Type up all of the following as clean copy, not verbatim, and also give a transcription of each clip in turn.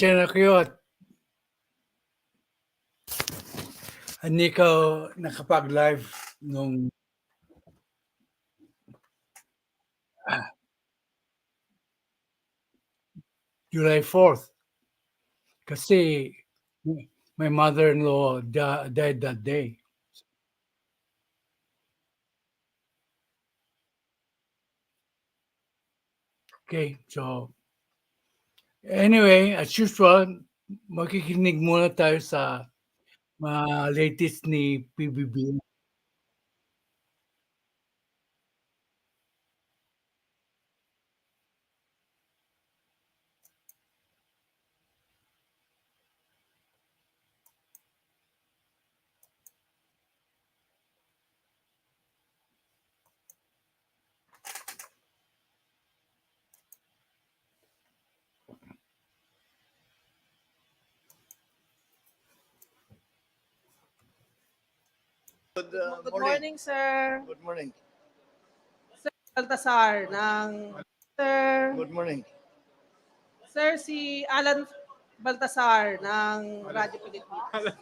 Chinakiyot, hindi ka nakapag-live nung July 4th kasi my mother-in-law died that day. Okay, so anyway, as usual, makikinig muna tayo sa mga latest ni PBB. Good morning, sir. Good morning. Sir Baltasar ng Sir. Good morning. Sir, si Alan Baltasar ng Radyo Pilipinas.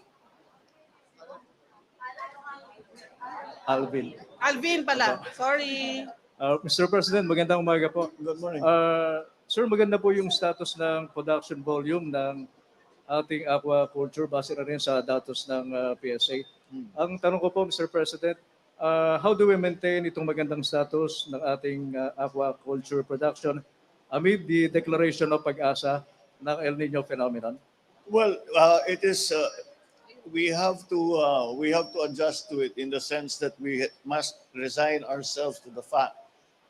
Alvin. Alvin pala. Sorry. Mr. President, magandang umaga po. Good morning. Sir, maganda po yung status ng production volume ng ating aquaculture base na rin sa datos ng PSA. Ang tanong ko po, Mr. President, how do we maintain itong magandang status ng ating aquaculture production amid the declaration of pag-asa ng El Nino phenomenon? Well, it is. We have to adjust to it in the sense that we must resign ourselves to the fact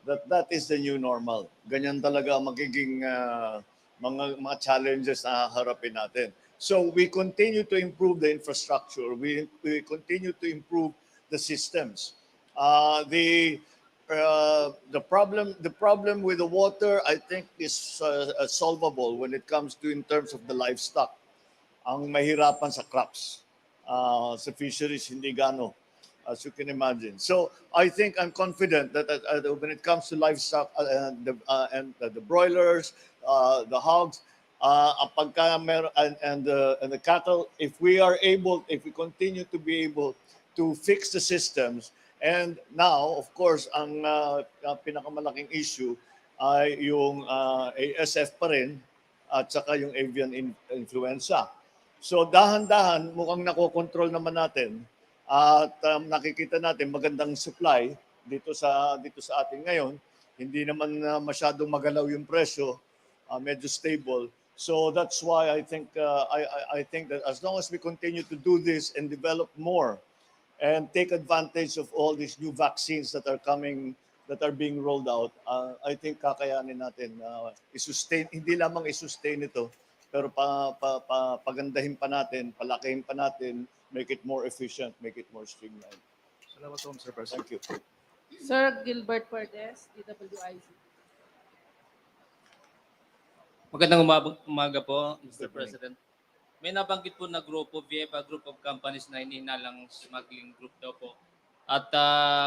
that that is the new normal. Ganyan talaga magiging mga challenges na harapin natin. So we continue to improve the infrastructure. We continue to improve the systems. The problem with the water, I think, is solvable when it comes to in terms of the livestock. Ang mahirapan sa crops, sa fisheries hindi gano, as you can imagine. So I think I'm confident that when it comes to livestock and the broilers, the hogs, and the cattle, if we continue to be able to fix the systems, and now of course ang pinakamalaking issue ay yung ASF pa rin at saka yung avian influenza. So dahan-dahan mukhang nakokontrol naman natin at nakikita natin magandang supply dito sa atin ngayon. Hindi naman masyadong magalaw yung presyo, medyo stable. So that's why I think that as long as we continue to do this and develop more and take advantage of all these new vaccines that are coming, that are being rolled out, I think kakayanin natin i-sustain, hindi lamang i-sustain ito, pero pagandahin pa natin, palakihin pa natin, make it more efficient, make it more streamlined. Salamat po, Mr. President. Thank you. Sir Gilbert Cortez, DWIZ. Magandang umaga po, Mr. President. May nabanggit po na grupo, VF, group of companies na hinihinalang smuggling group daw po. At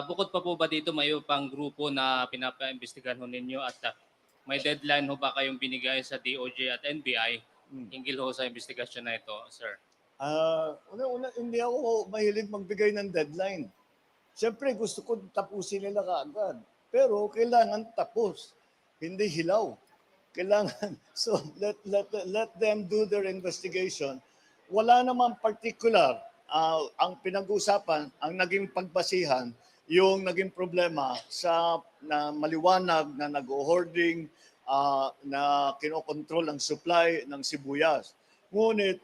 bukod pa po ba dito, may pang grupo na pinapa-imbestigahan ho ninyo at may deadline ho ba kayong binigay sa DOJ at NBI hinggil ho sa investigasyon na ito, sir? Una, hindi ako mahilig magbigay ng deadline. Siyempre, gusto ko tapusin nila kaagad. Pero kailangan tapos, hindi hilaw. Kailangan. So let them do their investigation. Wala naman particular. Ang pinag-usapan, ang naging pagbasihan, yung naging problema sa na maliwanag na nag-hoarding, na kinokontrol ang supply ng sibuyas. Ngunit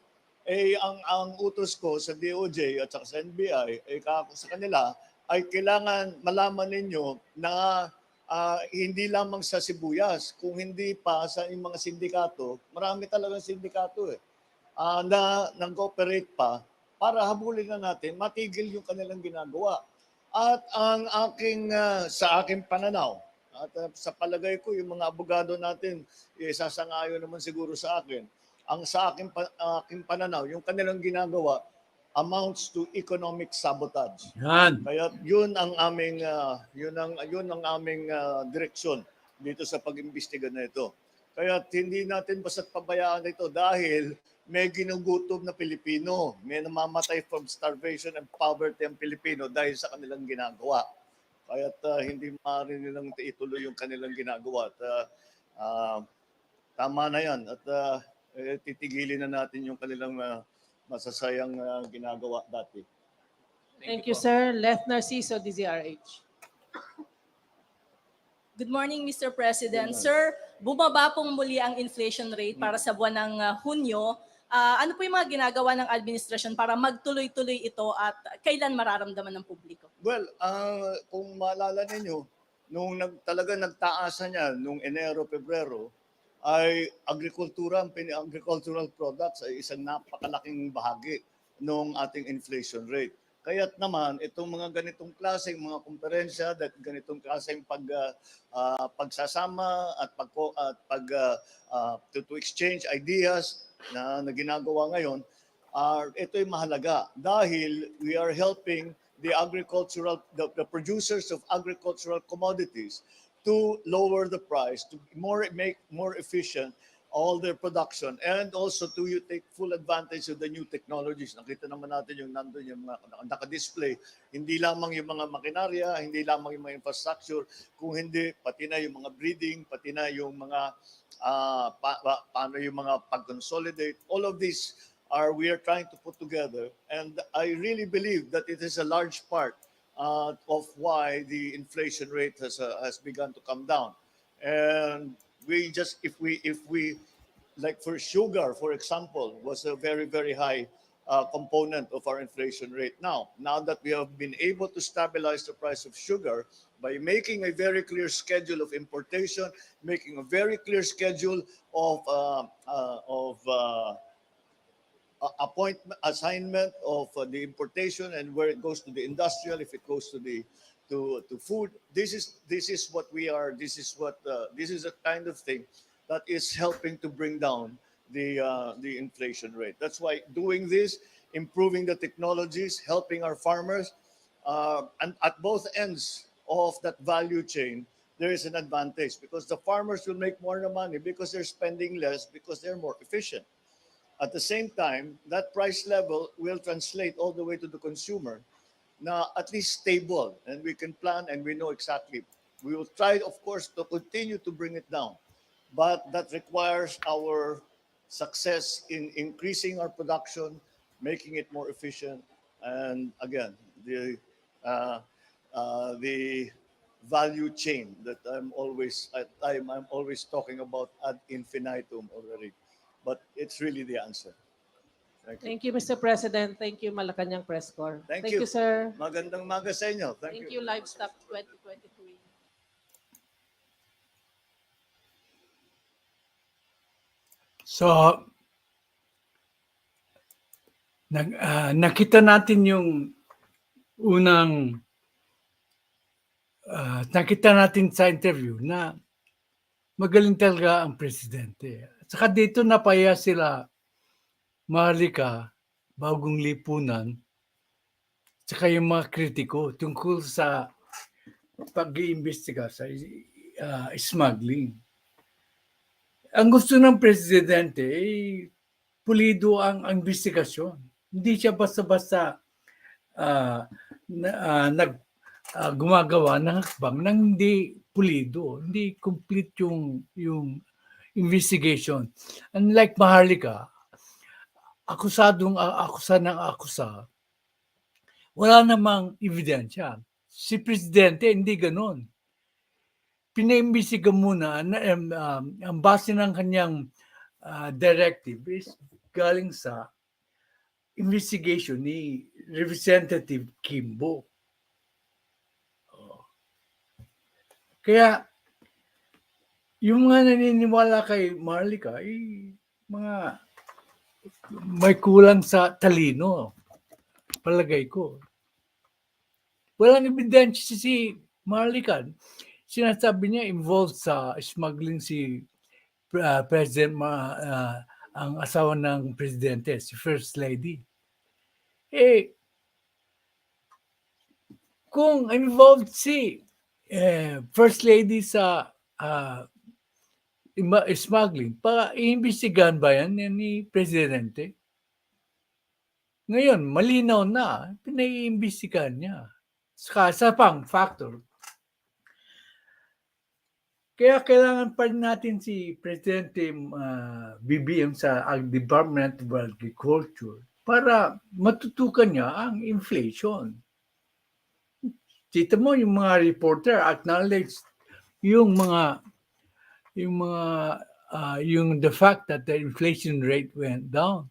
ang utos ko sa DOJ at sa NBI sa kanila ay kailangan malaman ninyo na hindi lamang sa sibuyas, kung hindi pa sa mga sindikato, marami talagang sindikato na nag-cooperate pa para habulin na natin, matigil yung kanilang ginagawa. At ang sa aking pananaw, at sa palagay ko, yung mga abogado natin, sasangayon naman siguro sa akin, ang sa aking pananaw, yung kanilang ginagawa amounts to economic sabotage. Yan. Kaya yun ang aming direksyon dito sa pag-imbestiga na ito. Kaya hindi natin basta't pabayaan ito dahil may ginugutom na Pilipino. May namamatay from starvation and poverty ang Pilipino dahil sa kanilang ginagawa. Kaya hindi maaari nilang ituloy yung kanilang ginagawa. At tama na yan. At titigilin na natin yung kanilang masasayang ginagawa dati. Thank you, sir. Left Narciso, DZRH. Good morning, Mr. President. Sir, bumaba pong muli ang inflation rate para sa buwan ng Hunyo. Ano po yung mga ginagawa ng administrasyon para magtuloy-tuloy ito at kailan mararamdaman ng publiko? Well, kung maalala ninyo, nung talaga nagtaasan niya nung Enero, Pebrero, ay agricultural products ay isang napakalaking bahagi ng ating inflation rate. Kaya't naman, itong mga ganitong klaseng mga konferensya, ganitong klaseng pagsasama at to exchange ideas na ginagawa ngayon, ito'y mahalaga dahil we are helping the producers of agricultural commodities to lower the price, to make more efficient all their production, and also to take full advantage of the new technologies. Nakita naman natin yung nandun yung mga naka-display, hindi lamang yung mga makinarya, hindi lamang yung mga infrastructure, kung hindi, pati na yung mga breeding, pati na yung mga paano yung mga pag-consolidate. All of these we are trying to put together, and I really believe that it is a large part of why the inflation rate has begun to come down. And if we like for sugar, for example, was a very, very high component of our inflation rate. Now that we have been able to stabilize the price of sugar by making a very clear schedule of importation, making a very clear schedule of assignment of the importation and where it goes to the industrial, if it goes to the to food. This is what we are. This is a kind of thing that is helping to bring down the inflation rate. That's why doing this, improving the technologies, helping our farmers, and at both ends of that value chain, there is an advantage because the farmers will make more money because they're spending less because they're more efficient. At the same time, that price level will translate all the way to the consumer na at least stable, and we can plan and we know exactly. We will try, of course, to continue to bring it down, but that requires our success in increasing our production, making it more efficient, and again, the value chain that I'm always talking about ad infinitum already. But it's really the answer. Thank you, Mr. President. Thank you, Malacanang Press Corps. Thank you. Sir. Magandang maga sa inyo. Thank you, Livestock 2023. So, nakita natin yung nakita natin sa interview na magaling talaga ang presidente. At saka dito napaya sila Maharlika, Bagong Lipunan, saka yung mga kritiko tungkol sa pag-iimbestiga sa smuggling. Ang gusto ng presidente ay pulido ang investigasyon. Hindi siya basta-basta gumagawa ng hakbang nang hindi pulido, hindi complete yung investigation. Unlike Maharlika, akusa ng akusa, wala namang ebidensya. Si presidente hindi ganoon. Pinaimbestiga muna ang base ng kanyang directive is galing sa investigation ni Representative Kimbo. Kaya yung mga naniniwala kay Maharlika ay mga may kulang sa talino, palagay ko. Walang ebidensya si Maharlika. Sinasabi niya involved sa smuggling si President ang asawa ng presidente, si First Lady. Kung involved si First Lady sa smuggling, iimbestigahan ba yan ni Presidente? Ngayon, malinaw na, pinaiimbestigahan niya. Sa pang factor, kaya kailangan pa rin natin si Presidente BBM sa Department of Agriculture para matutukan niya ang inflation. Kita mo yung mga reporter acknowledge yung the fact that the inflation rate went down.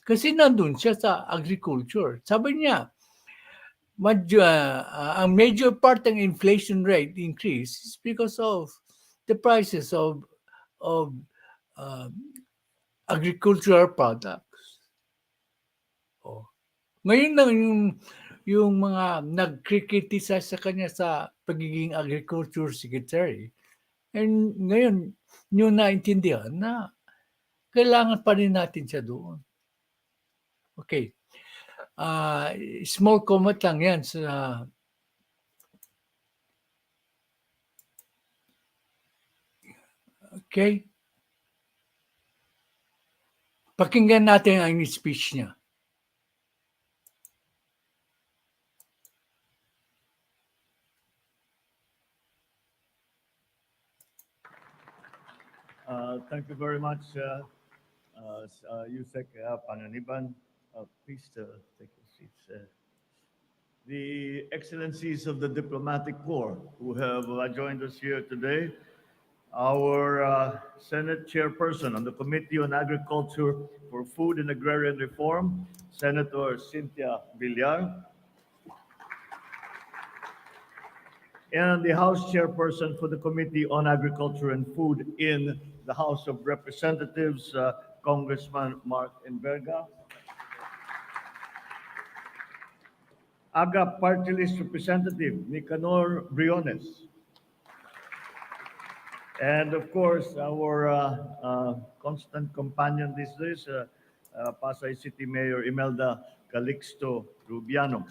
Kasi nandun siya sa agriculture. Sabi niya, ang major part ng inflation rate increase is because of the prices of agricultural products. Oh. Ngayon lang yung mga nagkriticize sa kanya sa pagiging agriculture secretary. And ngayon, nyo naintindihan na kailangan pa rin natin siya doon. Okay. Small comment lang yan sa okay. Pakinggan natin ang speech niya. Thank you very much, Yusek Panganiban. Please take your seats. The excellencies of the diplomatic corps who have joined us here today, our Senate Chairperson on the Committee on Agriculture for Food and Agrarian Reform, Senator Cynthia Villar, and the House Chairperson for the Committee on Agriculture and Food in the House of Representatives, Congressman Mark Enverga. AGA Party List Representative Nicanor Briones. And of course, our constant companion these days, Pasay City Mayor Imelda Calixto Rubiano.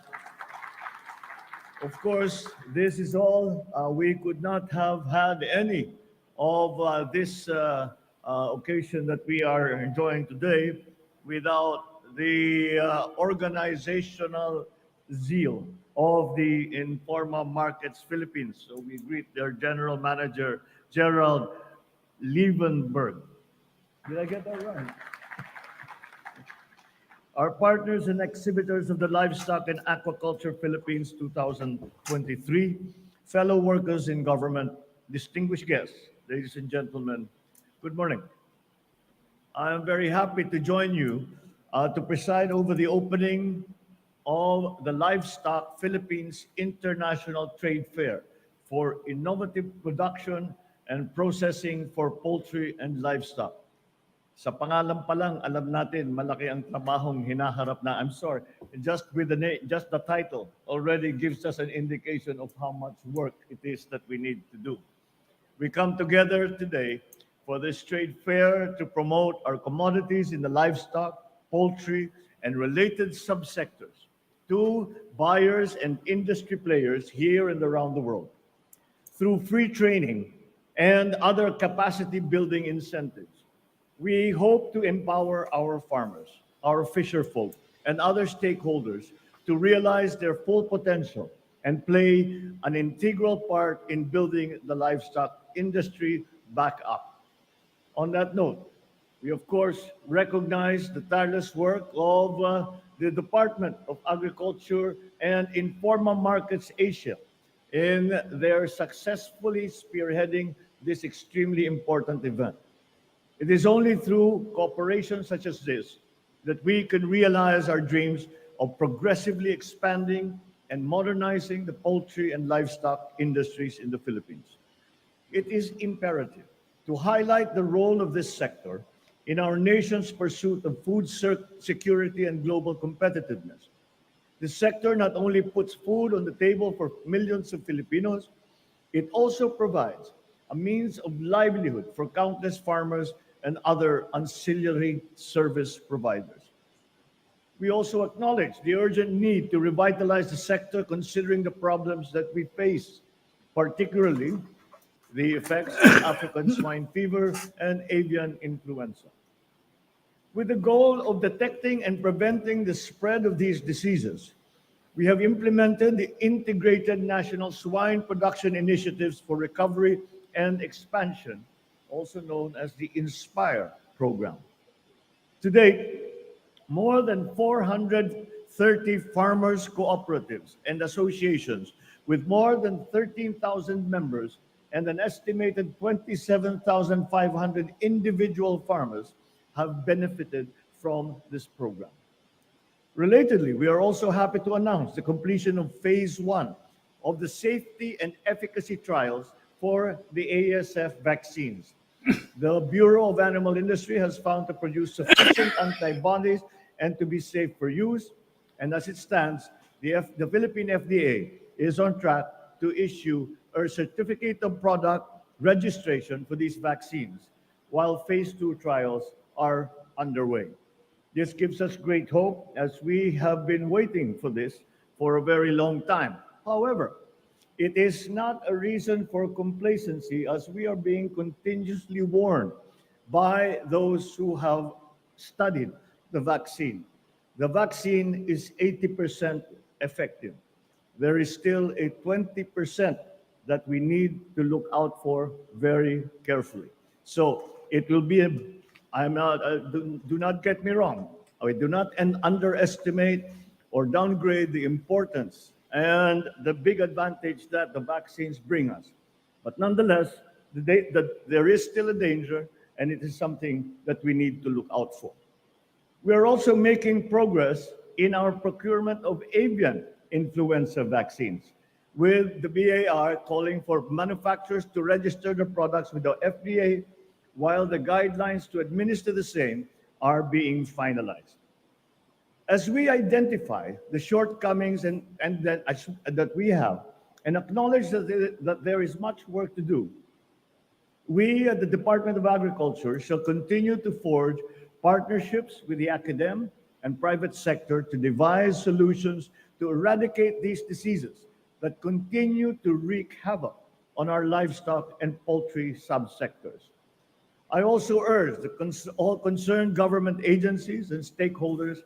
Of course, this is all. We could not have had any of this occasion that we are enjoying today without the organizational zeal of the Informa Markets Philippines. So we greet their General Manager, Gerald Liebenberg. Did I get that right? Our partners and exhibitors of the Livestock and Aquaculture Philippines 2023, fellow workers in government, distinguished guests, ladies and gentlemen, good morning. I am very happy to join you to preside over the opening of the Livestock Philippines International Trade Fair for innovative production and processing for poultry and livestock. Sa pangalan pa lang, alam natin malaki ang trabahong hinaharap na. I'm sorry, just with the name, just the title already gives us an indication of how much work it is that we need to do. We come together today for this trade fair to promote our commodities in the livestock, poultry, and related subsectors to buyers and industry players here and around the world. Through free training and other capacity building incentives, we hope to empower our farmers, our fisherfolk, and other stakeholders to realize their full potential and play an integral part in building the livestock industry back up. On that note, we of course recognize the tireless work of the Department of Agriculture and Informa Markets Asia in their successfully spearheading this extremely important event. It is only through cooperation such as this that we can realize our dreams of progressively expanding and modernizing the poultry and livestock industries in the Philippines. It is imperative to highlight the role of this sector in our nation's pursuit of food security and global competitiveness. This sector not only puts food on the table for millions of Filipinos, it also provides a means of livelihood for countless farmers and other ancillary service providers. We also acknowledge the urgent need to revitalize the sector considering the problems that we face, particularly the effects of African swine fever and avian influenza. With the goal of detecting and preventing the spread of these diseases, we have implemented the Integrated National Swine Production Initiatives for Recovery and Expansion, also known as the INSPIRE program. To date, more than 430 farmers' cooperatives and associations with more than 13,000 members and an estimated 27,500 individual farmers have benefited from this program. Relatedly, we are also happy to announce the completion of phase 1 of the safety and efficacy trials for the ASF vaccines. The Bureau of Animal Industry has found to produce sufficient antibodies and to be safe for use. And as it stands, the Philippine FDA is on track to issue a certificate of product registration for these vaccines, while phase 2 trials are underway. This gives us great hope as we have been waiting for this for a very long time. However, it is not a reason for complacency as we are being continuously warned by those who have studied the vaccine. The vaccine is 80% effective. There is still a 20% that we need to look out for very carefully. So it will be do not get me wrong. I do not underestimate or downgrade the importance and the big advantage that the vaccines bring us. But nonetheless, there is still a danger, and it is something that we need to look out for. We are also making progress in our procurement of avian influenza vaccines, with the BAR calling for manufacturers to register their products with the FDA, while the guidelines to administer the same are being finalized. As we identify the shortcomings that we have and acknowledge that there is much work to do, we at the Department of Agriculture shall continue to forge partnerships with the academic and private sector to devise solutions to eradicate these diseases that continue to wreak havoc on our livestock and poultry subsectors. I also urge all concerned government agencies and stakeholders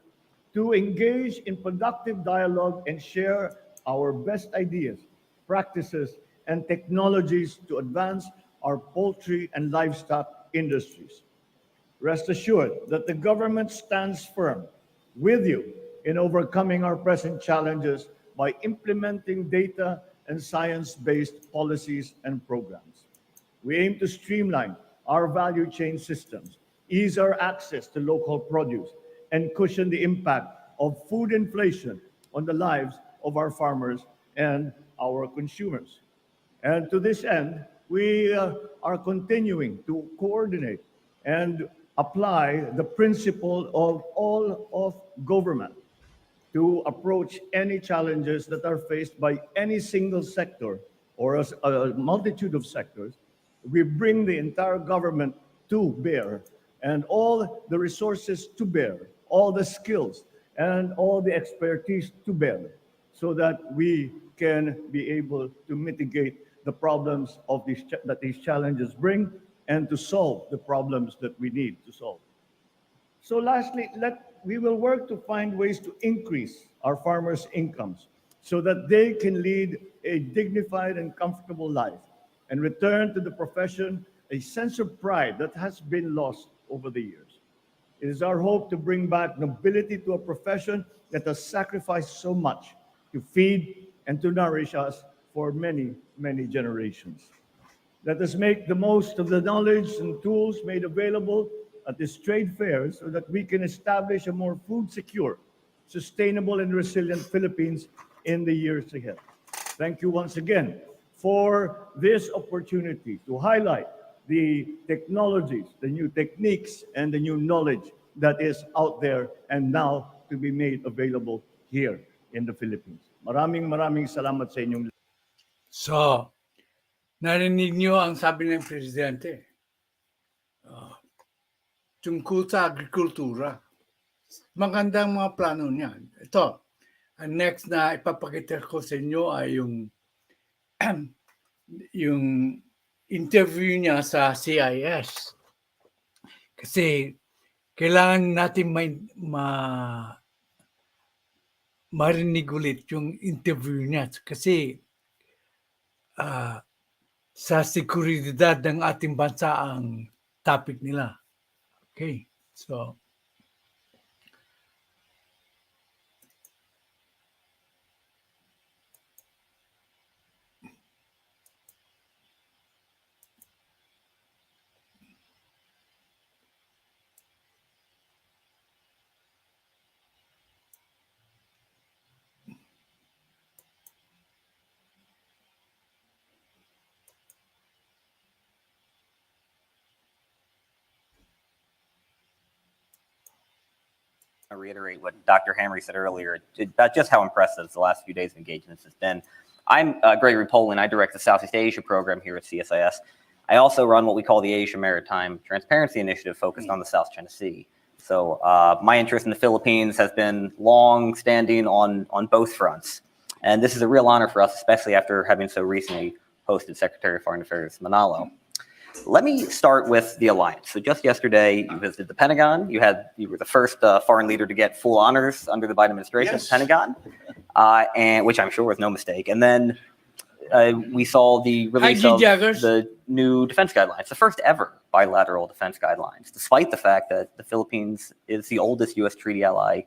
to engage in productive dialogue and share our best ideas, practices, and technologies to advance our poultry and livestock industries. Rest assured that the government stands firm with you in overcoming our present challenges by implementing data and science-based policies and programs. We aim to streamline our value chain systems, ease our access to local produce, and cushion the impact of food inflation on the lives of our farmers and our consumers. And to this end, we are continuing to coordinate and apply the principle of all of government to approach any challenges that are faced by any single sector or a multitude of sectors. We bring the entire government to bear and all the resources to bear, all the skills and all the expertise to bear, so that we can be able to mitigate the problems of that these challenges bring and to solve the problems that we need to solve. So lastly, we will work to find ways to increase our farmers' incomes so that they can lead a dignified and comfortable life and return to the profession a sense of pride that has been lost over the years. It is our hope to bring back nobility to a profession that has sacrificed so much to feed and to nourish us for many, many generations. Let us make the most of the knowledge and tools made available at these trade fairs so that we can establish a more food secure, sustainable, and resilient Philippines in the years ahead. Thank you once again for this opportunity to highlight the technologies, the new techniques, and the new knowledge that is out there and now to be made available here in the Philippines. Maraming salamat sa inyong. So, narinig niyo ang sabi ng Presidente tungkol sa agrikultura. Magandang mga plano niyan. Ito, ang next na ipapakita ko sa inyo ay yung interview niya sa CIS. Kasi kailangan natin marinig ulit yung interview niya. Kasi sa seguridad ng ating bansa ang topic nila. Okay. So, I reiterate what Dr. Hamry said earlier about just how impressive the last few days of engagements has been. I'm Gregory Polin. I direct the Southeast Asia program here at CSIS. I also run what we call the Asia Maritime Transparency Initiative focused on the South China Sea. So my interest in the Philippines has been long-standing on both fronts. And this is a real honor for us, especially after having so recently hosted Secretary of Foreign Affairs Manalo. Let me start with the alliance. So just yesterday, you visited the Pentagon. You were the first foreign leader to get full honors under the Biden administration at the Pentagon, and which I'm sure was no mistake. And then we saw the release of the new defense guidelines, the first ever bilateral defense guidelines, despite the fact that the Philippines is the oldest U.S. treaty ally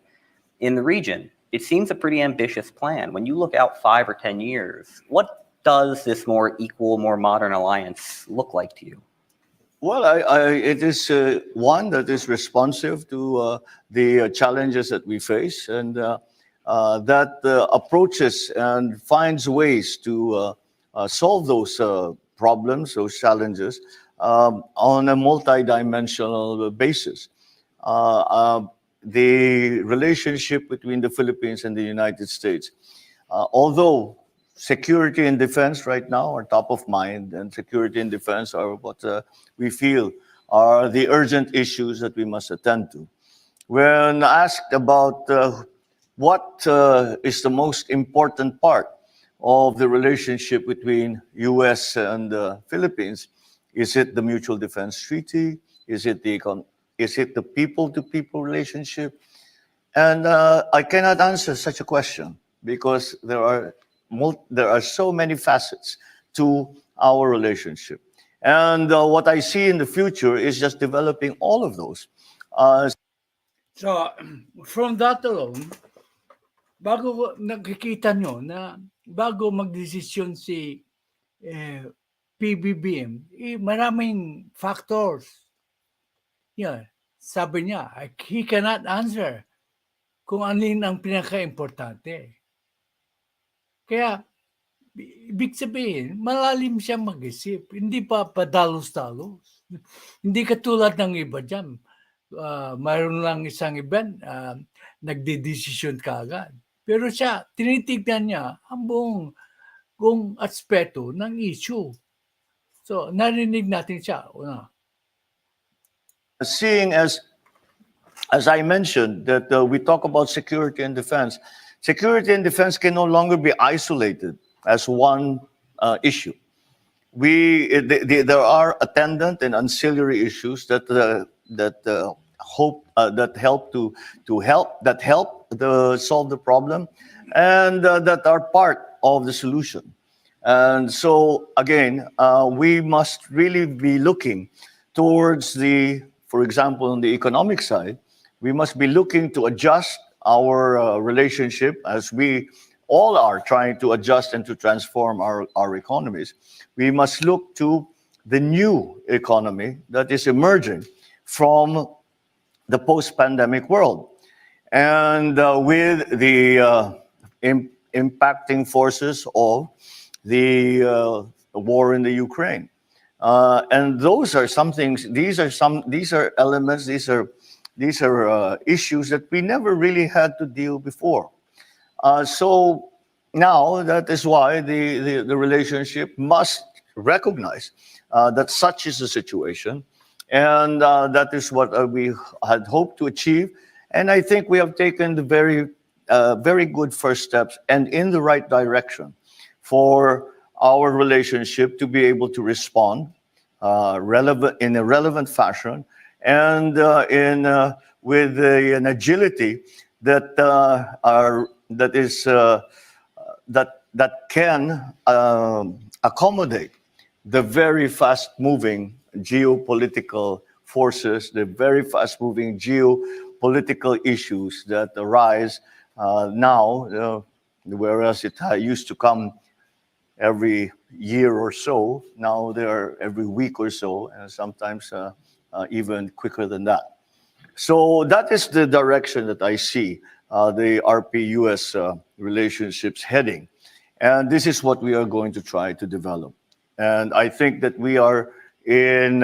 in the region. It seems a pretty ambitious plan. When you look out 5 or 10 years, what does this more equal, more modern alliance look like to you? Well, it is one that is responsive to the challenges that we face, and that approaches and finds ways to solve those problems, those challenges, on a multidimensional basis. The relationship between the Philippines and the United States, although security and defense right now are top of mind, and security and defense are what we feel are the urgent issues that we must attend to. When asked about what is the most important part of the relationship between U.S. and the Philippines, is it the Mutual Defense Treaty? Is it the people-to-people relationship? And I cannot answer such a question because there are so many facets to our relationship. And what I see in the future is just developing all of those. So, from that alone, bago nakikita nyo na bago magdesisyon si PBBM, maraming factors. Yeah, sabi niya, he cannot answer kung alin ang pinaka-importante. Kaya, ibig sabihin, malalim siya mag-isip. Hindi pa padalos-dalos. Hindi katulad ng iba dyan. Mayroon lang isang event, nagdedesisyon ka agad. Pero siya, tinitignan niya ang buong aspeto ng issue. So, narinig natin siya. Seeing as I mentioned, that we talk about security and defense. Security and defense can no longer be isolated as one issue. There are attendant and ancillary issues that help solve the problem, and that are part of the solution. And so again, we must really be looking towards for example, on the economic side, we must be looking to adjust our relationship, as we all are trying to adjust and to transform our economies. We must look to the new economy that is emerging from the post-pandemic world, and with the impacting forces of the war in the Ukraine. And those are some things. These are elements. These are issues that we never really had to deal before. So now that is why the relationship must recognize that such is the situation, and that is what we had hoped to achieve. And I think we have taken the very good first steps and in the right direction for our relationship to be able to respond in a relevant fashion and with an agility that that can accommodate the very fast-moving geopolitical forces, the very fast-moving geopolitical issues that arise now, whereas it used to come every year or so, now they're every week or so, and sometimes even quicker than that. So that is the direction that I see the RP-US relationships heading. And this is what we are going to try to develop. And I think that we are in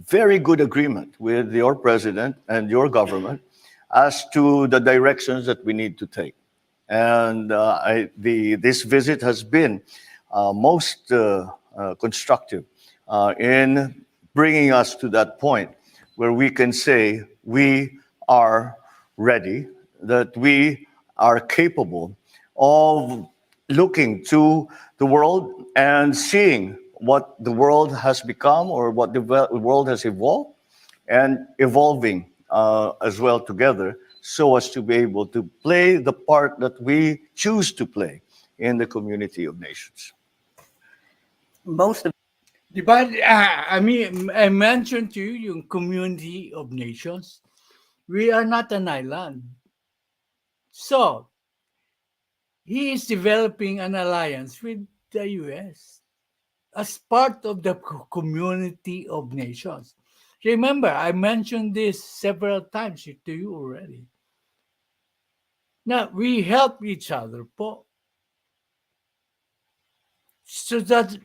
very good agreement with your president and your government as to the directions that we need to take. And this visit has been most constructive in bringing us to that point where we can say we are ready, that we are capable of looking to the world and seeing what the world has become or what the world has evolved and evolving as well together so as to be able to play the part that we choose to play in the community of nations. Most of Di ba, I mean, I mentioned to you yung community of nations. We are not an island. So, he is developing an alliance with the US as part of the community of nations. Remember, I mentioned this several times to you already. Now, we help each other po. So that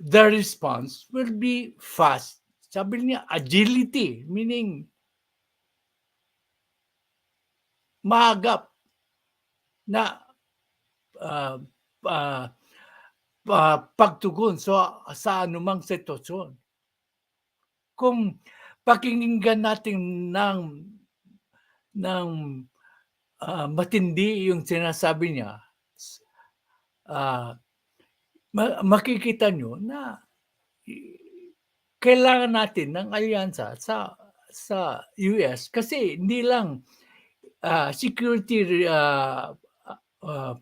the response will be fast. Sabi niya, agility, meaning maagap na pagtugon sa anumang sitwasyon. Kung pakinggan natin ng matindi yung sinasabi niya, makikita nyo na kailangan natin ng alyansa sa US kasi hindi lang security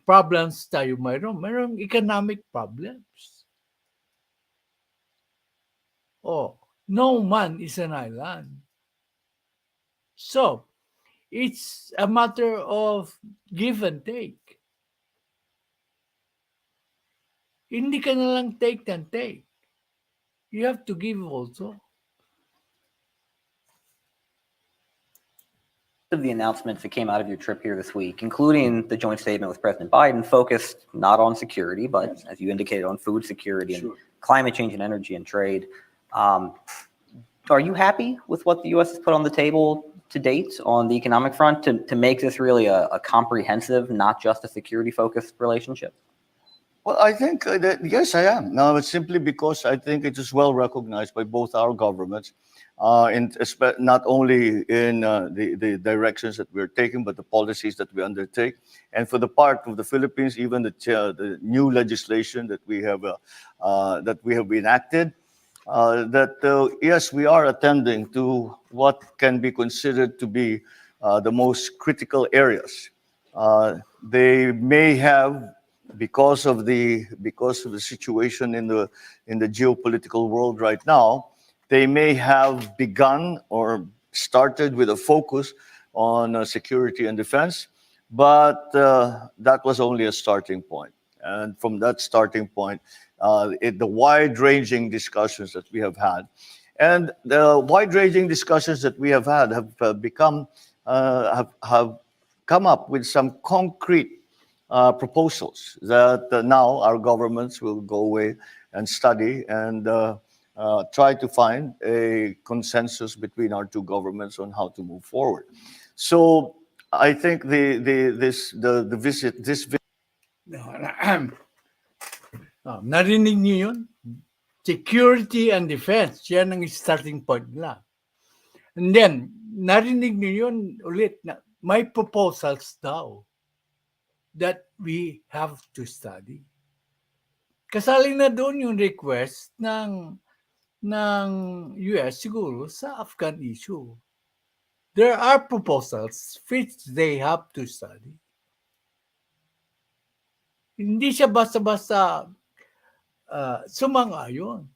problems tayo mayroong economic problems. No man is an island. So, it's a matter of give and take. Hindi ka na lang take and take. You have to give also. of the announcements that came out of your trip here this week, including the joint statement with President Biden, focused not on security, but as you indicated, on food security and climate change and energy and trade. Are you happy with what the U.S. has put on the table to date on the economic front to make this really a comprehensive, not just a security-focused relationship? Well, I think that, yes, I am. Now, it's simply because I think it is well recognized by both our governments, not only in the directions that we're taking, but the policies that we undertake. And for the part of the Philippines, even the new legislation that we have enacted, yes, we are attending to what can be considered to be the most critical areas. They may have, because of the situation in the geopolitical world right now, they may have begun or started with a focus on security and defense, but that was only a starting point. And from that starting point, the wide-ranging discussions that we have had, and the wide-ranging discussions that we have had have come up with some concrete proposals that now our governments will go away and study and try to find a consensus between our two governments on how to move forward. So I think this visit. Narinig niyo yun? Security and defense, yan ang starting point nila. And then, narinig niyo yun ulit na may proposals daw that we have to study. kasali na doon yung request ng US siguro sa Afghan issue. There are proposals which they have to study. Hindi siya basta-basta sumang-ayon.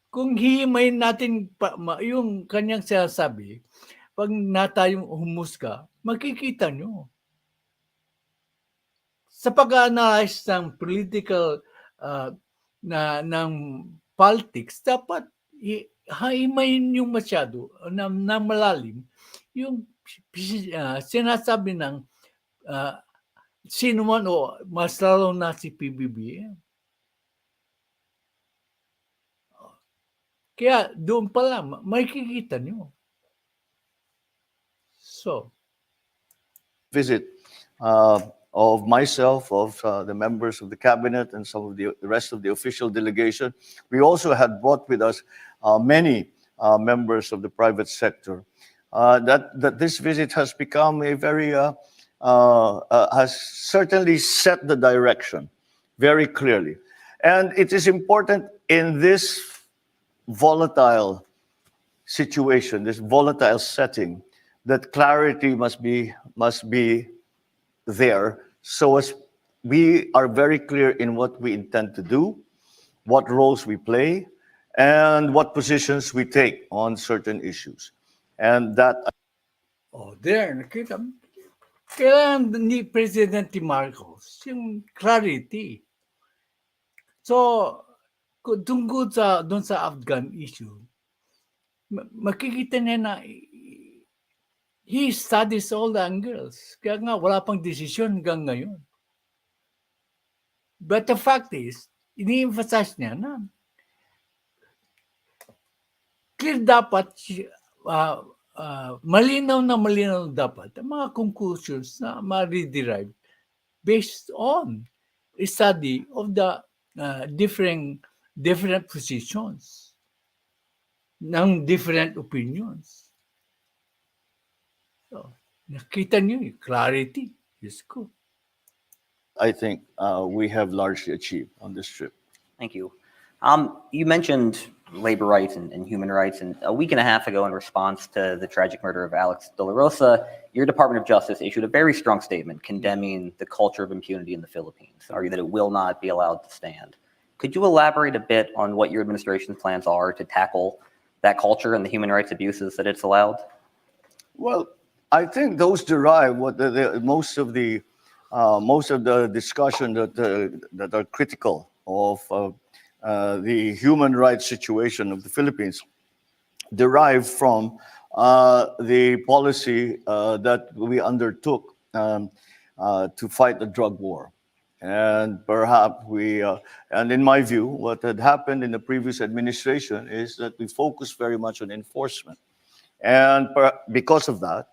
Kung hihimayin natin yung kanyang sinasabi, pag natayong humusga, makikita nyo. Sa pag-analyze ng political ng politics, dapat himayin yung masyado na malalim yung sinasabi ng sino man o mas lalo na si PBBM. Kaya doon pa lang, makikita nyo. So, visit of myself, of the members of the cabinet, and some of the rest of the official delegation. We also had brought with us many members of the private sector. That this visit has become a very has certainly set the direction very clearly, and it is important in this volatile situation, this volatile setting, that clarity must be there, so as we are very clear in what we intend to do, what roles we play, and what positions we take on certain issues. And that there, nakita. Kailangan ni Presidente Marcos yung clarity. So, tungkol doon sa Afghan issue, makikita niya na he studies all the angles. Kaya nga, wala pang desisyon hanggang ngayon. But the fact is, ini-emphasize niya na clear dapat, malinaw dapat ang mga conclusions na ma-derive based on a study of the different positions ng different opinions. So, nakita niyo yung clarity. Yes, ko. I think we have largely achieved on this trip. Thank you. You mentioned labor rights and human rights, and a week and a half ago, in response to the tragic murder of Alex De La Rosa, your Department of Justice issued a very strong statement condemning the culture of impunity in the Philippines, arguing that it will not be allowed to stand. Could you elaborate a bit on what your administration's plans are to tackle that culture and the human rights abuses that it's allowed? Well, I think those derive most of the discussion that are critical of the human rights situation of the Philippines derive from the policy that we undertook to fight the drug war. And perhaps and in my view, what had happened in the previous administration is that we focused very much on enforcement. And because of that,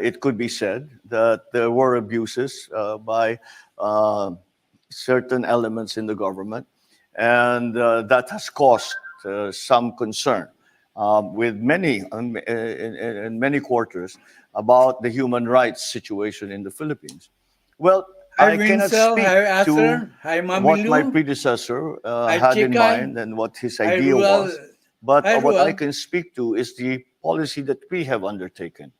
it could be said that there were abuses by certain elements in the government, and that has caused some concern with many in many quarters about the human rights situation in the Philippines. Well, I cannot speak to what my predecessor had in mind and what his idea was, but what I can speak to is the policy that we have undertaken.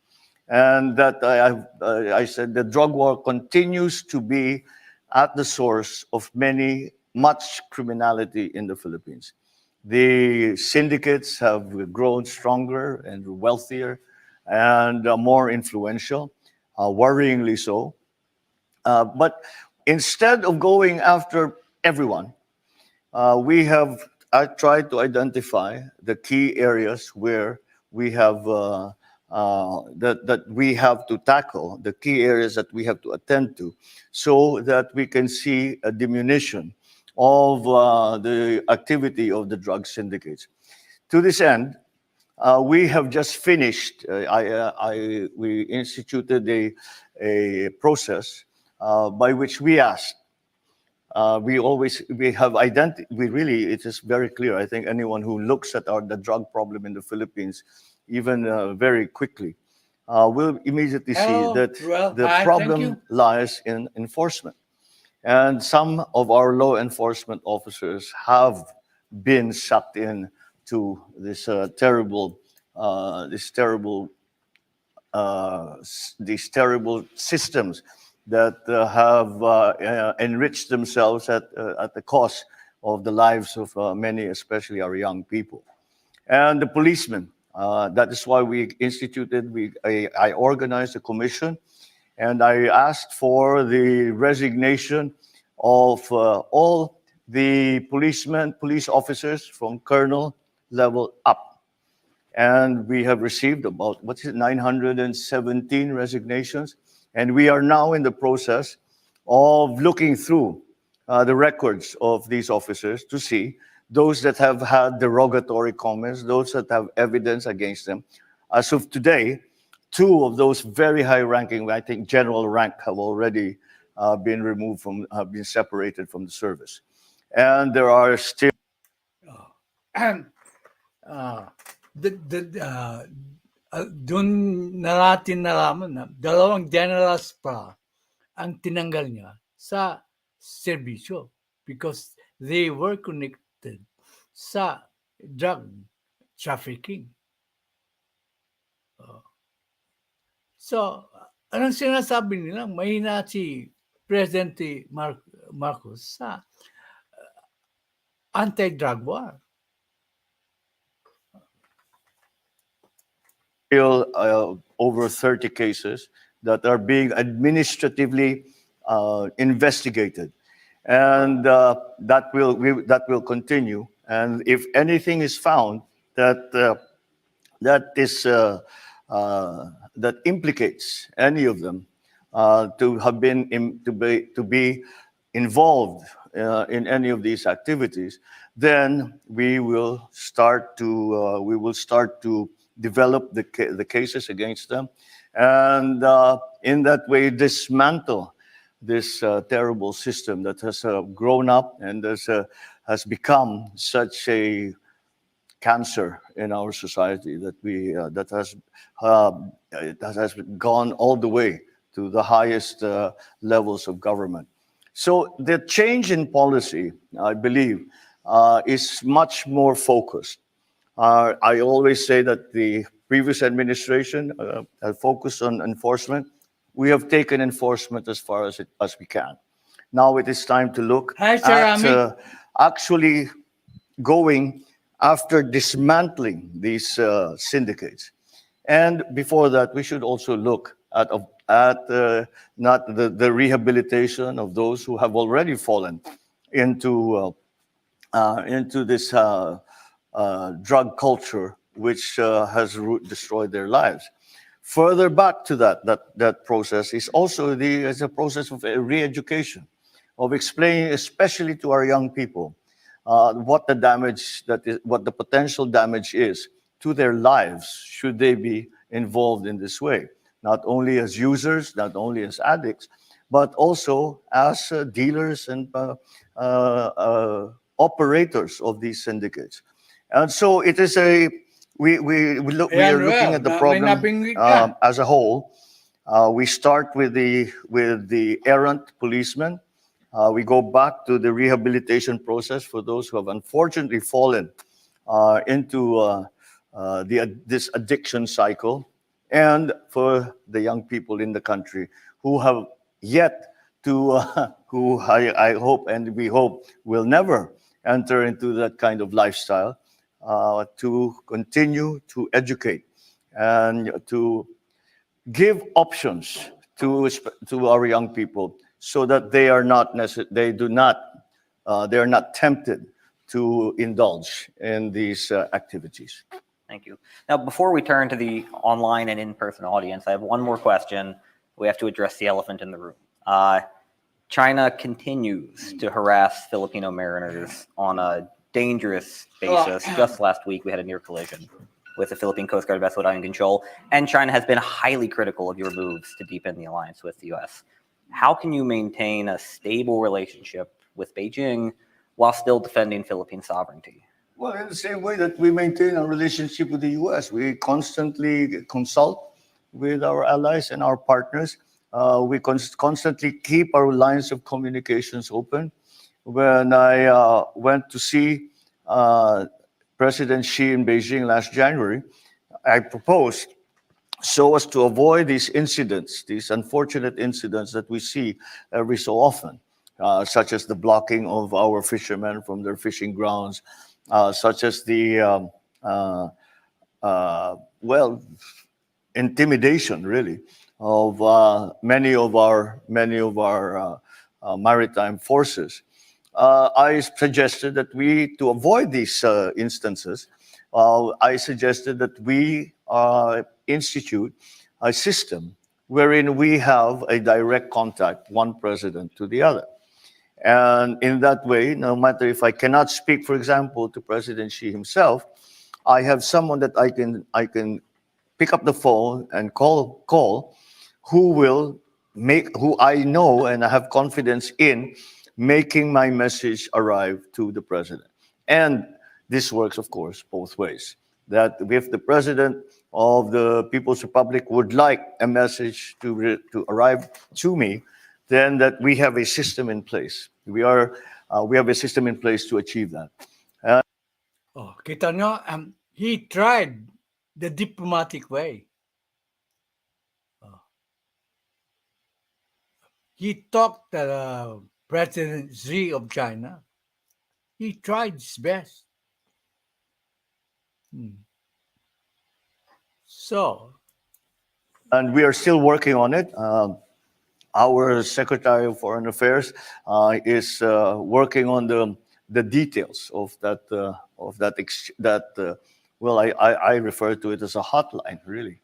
And that I said the drug war continues to be at the source of much criminality in the Philippines. The syndicates have grown stronger and wealthier and more influential, worryingly so. But instead of going after everyone, we have tried to identify the key areas where we have that we have to tackle, the key areas that we have to attend to, so that we can see a diminution of the activity of the drug syndicates. To this end, we have just finished. We instituted a process by which we asked. It is very clear. I think anyone who looks at the drug problem in the Philippines, even very quickly, will immediately see that the problem lies in enforcement. And some of our law enforcement officers have been sucked in to this these terrible systems that have enriched themselves at the cost of the lives of many, especially our young people. And the policemen, that is why I organized a commission, and I asked for the resignation of all the police officers from colonel level up. And we have received about, 917 resignations. And we are now in the process of looking through the records of these officers to see those that have had derogatory comments, those that have evidence against them. As of today, 2 of those very high-ranking, I think general rank, have already been removed been separated from the service. And there are still doon na natin nalaman na 2 generals pa ang tinanggal niya sa serbisyo because they were connected sa drug trafficking. So, anong sinasabi nila? Mahina si Presidente Marcos sa anti-drug war. Over 30 cases that are being administratively investigated, and that will continue. And if anything is found that implicates any of them to be involved in any of these activities, then we will start to develop the cases against them, and in that way dismantle this terrible system that has grown up and has become such a cancer in our society that has gone all the way to the highest levels of government. So the change in policy, I believe, is much more focused. I always say that the previous administration focused on enforcement. We have taken enforcement as far as we can. Now it is time to look at actually going after dismantling these syndicates. And before that, we should also look at not the rehabilitation of those who have already fallen into this drug culture, which has destroyed their lives. Further back to that process is also a process of re-education, of explaining, especially to our young people, what the potential damage is to their lives should they be involved in this way, not only as users, not only as addicts, but also as dealers and operators of these syndicates. And so it is we are looking at the problem as a whole. We start with the errant policemen. We go back to the rehabilitation process for those who have unfortunately fallen into this addiction cycle, and for the young people in the country who have yet to, who I hope and we hope will never enter into that kind of lifestyle, to continue to educate and to give options to our young people, so that they are not tempted to indulge in these activities. Thank you. Now, before we turn to the online and in-person audience, I have one more question. We have to address the elephant in the room. China continues to harass Filipino mariners on a dangerous basis. Just last week, we had a near collision with the Philippine Coast Guard vessel in control, and China has been highly critical of your moves to deepen the alliance with the U.S. How can you maintain a stable relationship with Beijing while still defending Philippine sovereignty? Well, in the same way that we maintain our relationship with the U.S., we constantly consult with our allies and our partners We constantly keep our lines of communications open. When I went to see President Xi in Beijing last January, I proposed so as to avoid these incidents, these unfortunate incidents that we see every so often, such as the blocking of our fishermen from their fishing grounds, such as the well, intimidation, really, of many of our maritime forces. I suggested that we, to avoid these instances, I suggested that we institute a system wherein we have a direct contact, one president to the other. And in that way, no matter if I cannot speak, for example, to President Xi himself, I have someone that I can pick up the phone and call who I know and I have confidence in making my message arrive to the president. And this works, of course, both ways. That if the president of the People's Republic would like a message to arrive to me, then that we have a system in place. We have a system in place to achieve that. Oh, kita nyo, he tried the diplomatic way. He talked to President Xi of China. He tried his best. So, And we are still working on it. Our Secretary of Foreign Affairs is working on the details of that. Well, I refer to it as a hotline, really,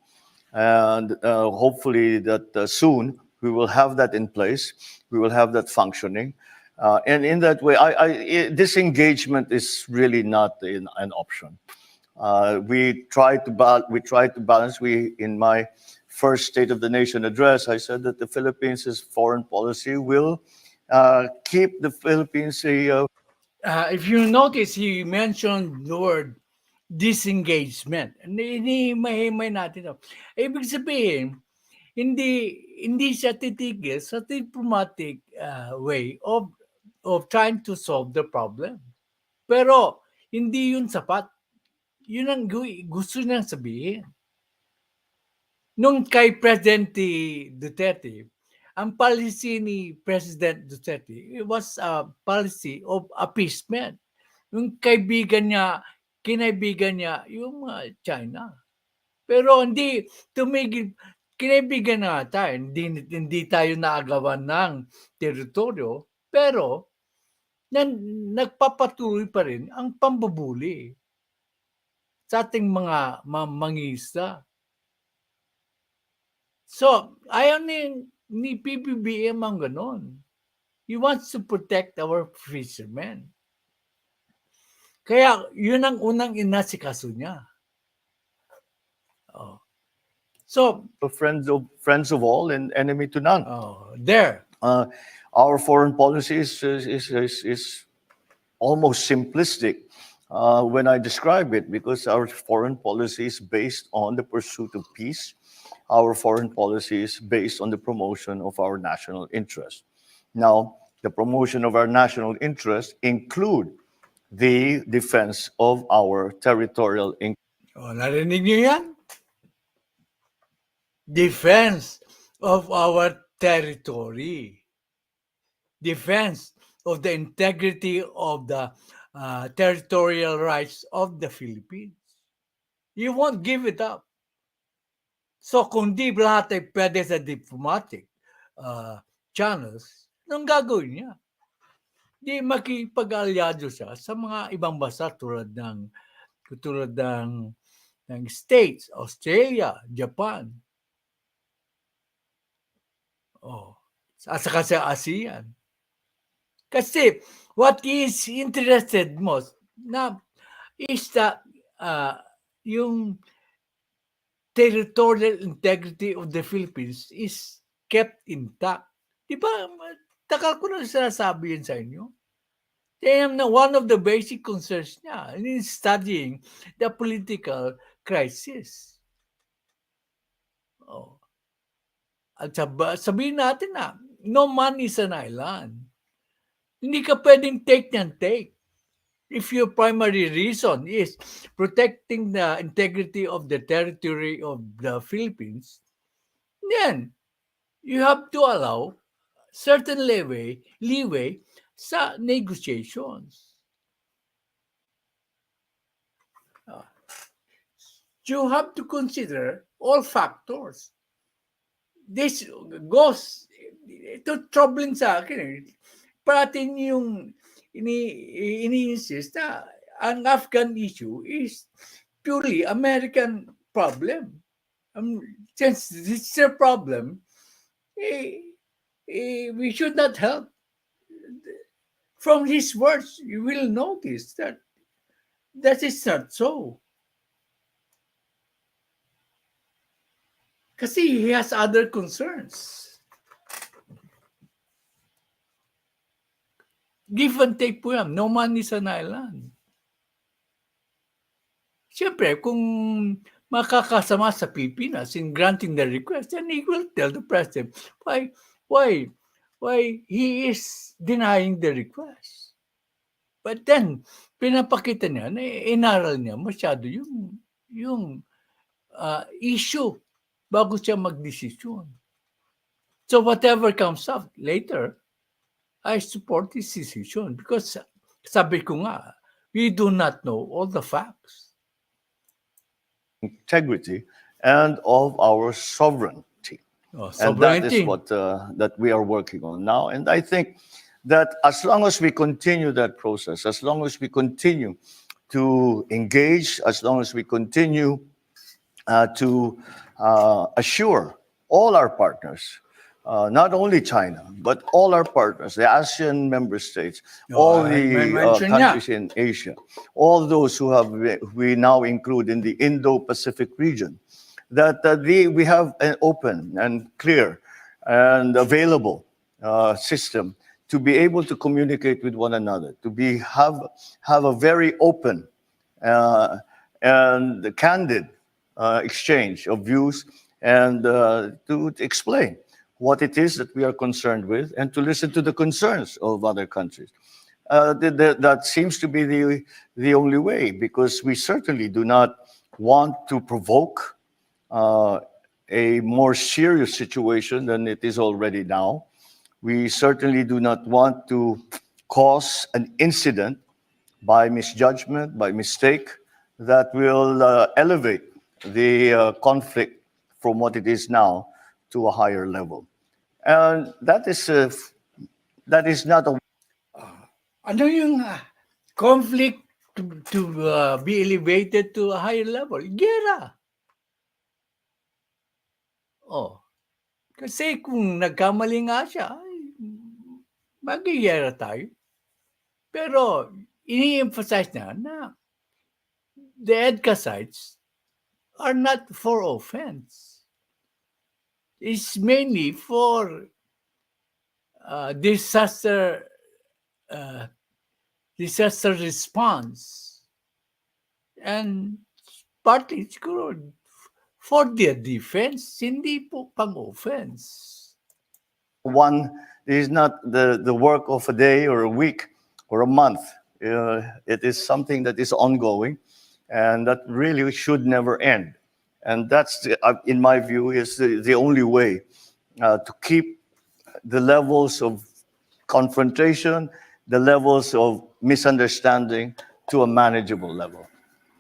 and hopefully that soon we will have that in place. We will have that functioning, and in that way, this engagement is really not an option. We try to balance. In my first State of the Nation address, I said that the Philippines' foreign policy will keep the Philippines if you notice, he mentioned the word disengagement. May natin. Ibig sabihin, hindi siya titigil sa diplomatic way of trying to solve the problem. Pero hindi yun sapat. Yun ang gusto niyang sabihin. Nung kay President Duterte, ang policy ni President Duterte, it was a policy of appeasement. Yung kinaibigan niya yung China. Pero hindi tumigil, kinaibigan na tayo, hindi tayo naagawan ng teritoryo, pero nagpapatuloy pa rin ang pambubuli sa ating mga mangingisda. So, ayaw ni PBBM ang ganon. He wants to protect our fishermen. Kaya, yun ang unang inasikaso niya. Oh. So, friends of all and enemy to none. There. Our foreign policy is almost simplistic when I describe it, because our foreign policy is based on the pursuit of peace. Our foreign policy is based on the promotion of our national interest. Now, the promotion of our national interest include the defense of our territorial Narinig niyo yan? Defense of our territory. Defense of the integrity of the territorial rights of the Philippines. You won't give it up. So kung di lahat ay pwede sa diplomatic channels, anong gagawin niya? Di makipag-alyado siya sa mga ibang bansa tulad ng States, Australia, Japan. At saka sa ASEAN. Kasi what he is interested most is that yung territorial integrity of the Philippines is kept intact. Di ba? Takal ko na sinasabi yun sa inyo. Kaya one of the basic concerns niya in studying the political crisis. At sabihin natin na, no man is an island. Hindi ka pwedeng take and take. If your primary reason is protecting the integrity of the territory of the Philippines, then you have to allow certain leeway sa negotiations. You have to consider all factors. This goes, ito troubling sa akin eh. Parating yung ini-insist na ang Afghan issue is purely American problem. Since this is a problem, we should not help. From his words, you will notice that that is not so. Kasi he has other concerns. Give and take po yan. No man is an island. Siyempre, kung makakasama sa Pilipinas in granting the request, then he will tell the president why he is denying the request. But then, pinapakita niya na inaral niya masyado yung issue bago siya magdesisyon. So whatever comes up later, I support this decision because sabi ko nga, we do not know all the facts. Integrity and of our sovereignty. And that is what that we are working on now. And I think that as long as we continue that process, as long as we continue to engage, as long as we continue to assure all our partners, not only China, but all our partners, the ASEAN member states, all the countries in Asia, all those who we now include in the Indo-Pacific region, that we have an open and clear and available system to be able to communicate with one another, to have a very open and candid exchange of views, and to explain what it is that we are concerned with, and to listen to the concerns of other countries. That seems to be the only way, because we certainly do not want to provoke a more serious situation than it is already now. We certainly do not want to cause an incident by misjudgment, by mistake, that will elevate the conflict from what it is now to a higher level. And that is not a... Ano yung conflict to be elevated to a higher level? Gera. Oh. Kasi kung nagkamali nga siya, mag-gera tayo. Pero ini-emphasize niya na the EDCA sites are not for offense. It's mainly for disaster response, and partly it's good for their defense, hindi po pang-offense. One is not the work of a day or a week or a month. It is something that is ongoing, and that really should never end. And that's, in my view, is the only way to keep the levels of confrontation, the levels of misunderstanding to a manageable level.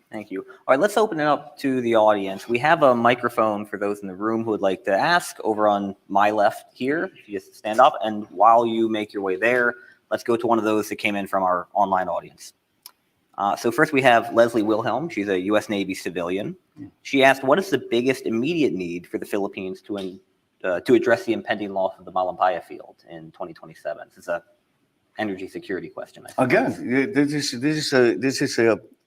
Thank you. All right, let's open it up to the audience. We have a microphone for those in the room who would like to ask over on my left here. If you just stand up, and while you make your way there, let's go to one of those that came in from our online audience. So first we have Leslie Wilhelm. She's a U.S. Navy civilian. She asked, what is the biggest immediate need for the Philippines to address the impending loss of the Malampaya field in 2027? This is a energy security question. Again,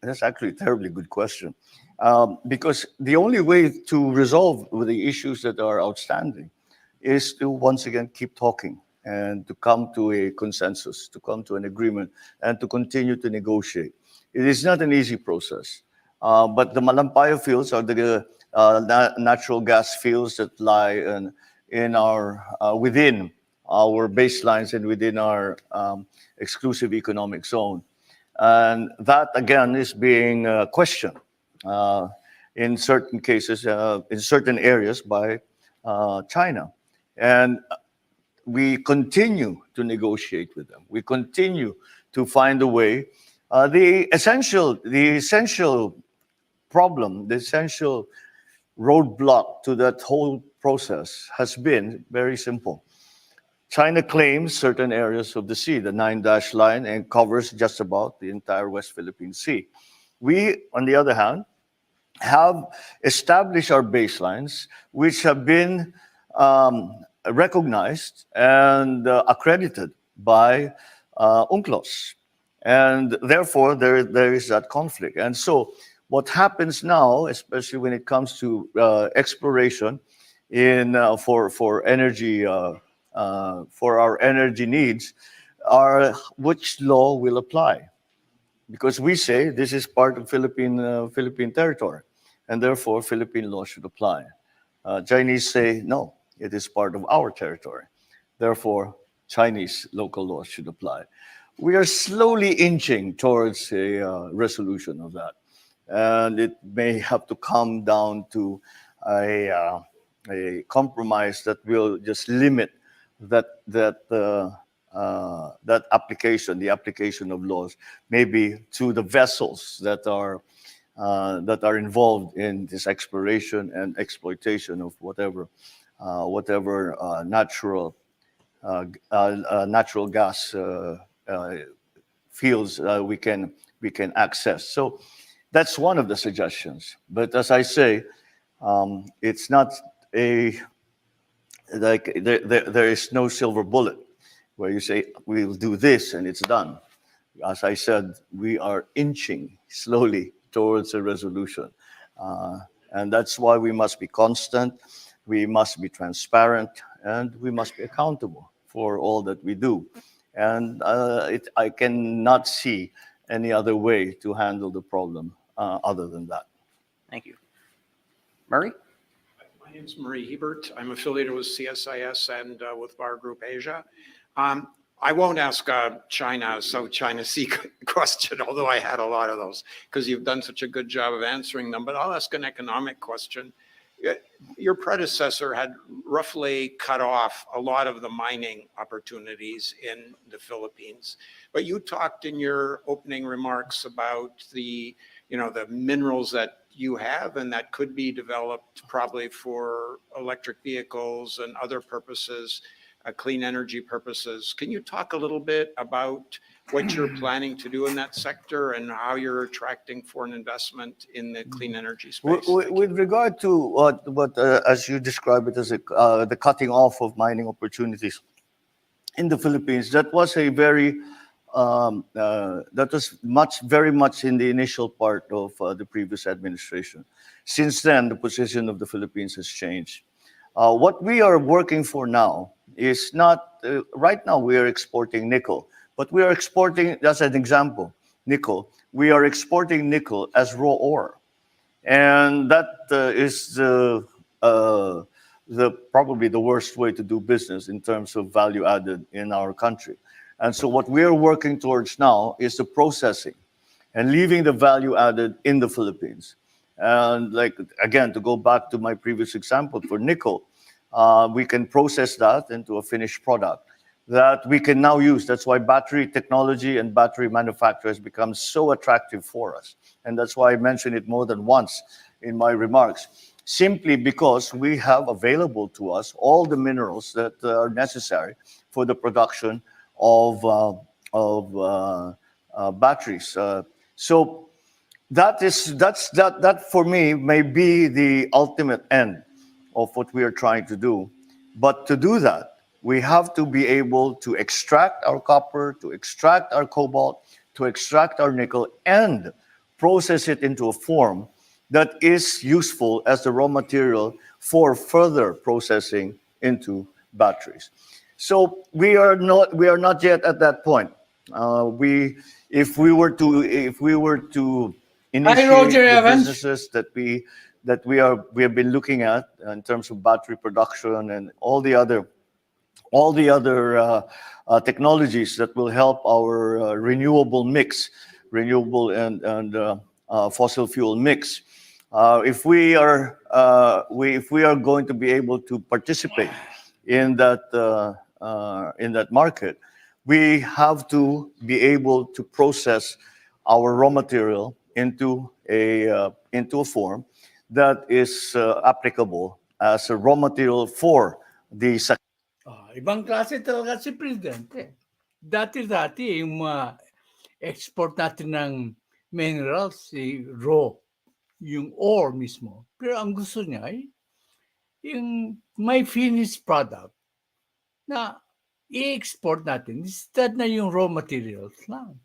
that's actually a terribly good question, because the only way to resolve the issues that are outstanding is to once again keep talking and to come to a consensus, to come to an agreement, and to continue to negotiate. It is not an easy process, but the Malampaya fields are the natural gas fields that lie in our within our baselines and within our exclusive economic zone. And that, again, is being questioned in certain cases, in certain areas by China. And we continue to negotiate with them. We continue to find a way. The essential problem, the essential roadblock to that whole process has been very simple. China claims certain areas of the sea, the 9-dash line, and covers just about the entire West Philippine Sea. We, on the other hand, have established our baselines, which have been recognized and accredited by UNCLOS. And therefore, there is that conflict. And so what happens now, especially when it comes to exploration for energy, for our energy needs, are which law will apply? Because we say this is part of Philippine territory, and therefore Philippine law should apply. Chinese say, no, it is part of our territory. Therefore, Chinese local laws should apply. We are slowly inching towards a resolution of that. And it may have to come down to a compromise that will just limit that application, the application of laws, maybe to the vessels that are involved in this exploration and exploitation of whatever natural gas fields we can access. So that's one of the suggestions. But as I say, it's not there is no silver bullet where you say we'll do this and it's done. As I said, we are inching slowly towards a resolution. And that's why we must be constant, we must be transparent, and we must be accountable for all that we do. And I cannot see any other way to handle the problem other than that. Thank you. Murray? My name is Murray Hebert. I'm affiliated with CSIS and with Bar Group Asia. I won't ask South China Sea question, although I had a lot of those, because you've done such a good job of answering them. But I'll ask an economic question. Your predecessor had roughly cut off a lot of the mining opportunities in the Philippines. But you talked in your opening remarks about the minerals that you have and that could be developed probably for electric vehicles and other purposes, clean energy purposes. Can you talk a little bit about what you're planning to do in that sector and how you're attracting foreign investment in the clean energy space? With regard to what as you describe it as the cutting off of mining opportunities in the Philippines, that was a very very much in the initial part of the previous administration. Since then, the position of the Philippines has changed. What we are working for now is not, right now we are exporting nickel, but we are exporting, as an example, nickel. We are exporting nickel as raw ore. And that is probably the worst way to do business in terms of value added in our country. And so what we are working towards now is the processing and leaving the value added in the Philippines. And again, to go back to my previous example for nickel, we can process that into a finished product that we can now use. That's why battery technology and battery manufacturers become so attractive for us. And that's why I mentioned it more than once in my remarks, simply because we have available to us all the minerals that are necessary for the production of batteries. So that for me may be the ultimate end of what we are trying to do. But to do that, we have to be able to extract our copper, to extract our cobalt, to extract our nickel, and process it into a form that is useful as the raw material for further processing into batteries. So we are not yet at that point. If we were to initiate the businesses that we that we have been looking at in terms of battery production and all the other technologies that will help our renewable mix, renewable and fossil fuel mix. If we are going to be able to participate in that market, we have to be able to process our raw material into a form that is applicable as a raw material for the Ibang klase talaga si Presidente. Dati-dati, yung mga export natin ng minerals, si raw, yung ore mismo. Pero ang gusto niya ay yung may finished product na i-export natin instead na yung raw materials lang.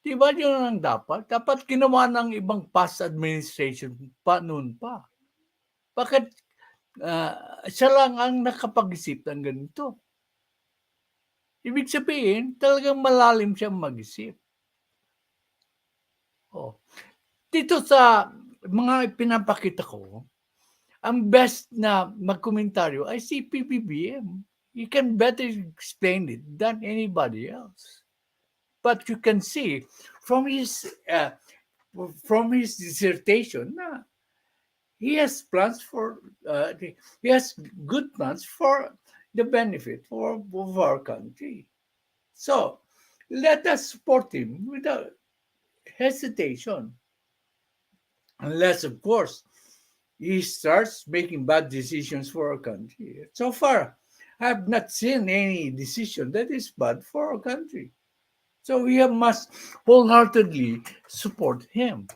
Diba yun ang dapat? Dapat ginawa ng ibang past administration pa noon pa. Bakit siya lang ang nakapag-isip ng ganito? Ibig sabihin, talagang malalim siyang mag-isip. Oh. Dito sa mga pinapakita ko, ang best na magkomentaryo ay si PBBM. He can better explain it than anybody else. But you can see from his dissertation na he has plans for he has good plans for the benefit of our country. So let us support him without hesitation, unless of course he starts making bad decisions for our country. So far, I have not seen any decision that is bad for our country. So we must wholeheartedly support him.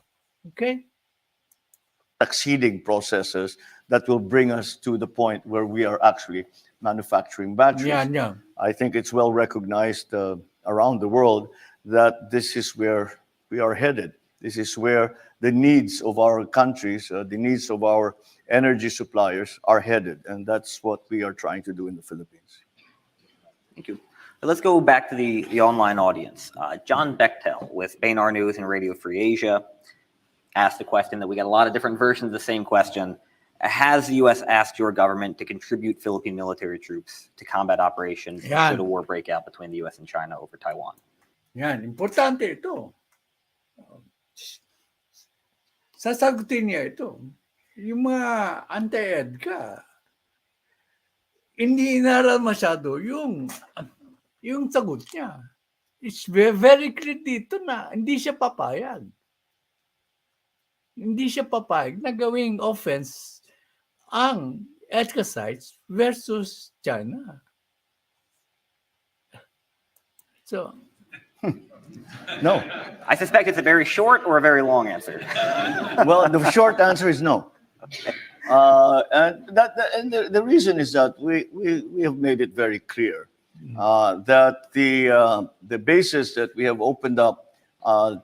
Okay? succeeding processes that will bring us to the point where we are actually manufacturing batteries. Yeah. I think it's well recognized around the world that this is where we are headed. This is where the needs of our countries, the needs of our energy suppliers are headed. And that's what we are trying to do in the Philippines. Thank you. Let's go back to the online audience. John Bechtel with Bainar News and Radio Free Asia asked a question that we got a lot of different versions of the same question. Has the U.S. asked your government to contribute Philippine military troops to combat operations should a war break out between the U.S. and China over Taiwan? Yan, importante ito. Sasagutin niya ito. Yung mga anti-EDCA, hindi inaral masyado yung sagot niya. It's very clear dito na hindi siya papayag. Hindi siya papayag na gawing offense ang EDCA sites versus China. So, No. I suspect it's a very short or a very long answer. Well, the short answer is no. And the reason is that we have made it very clear that the bases that we have opened up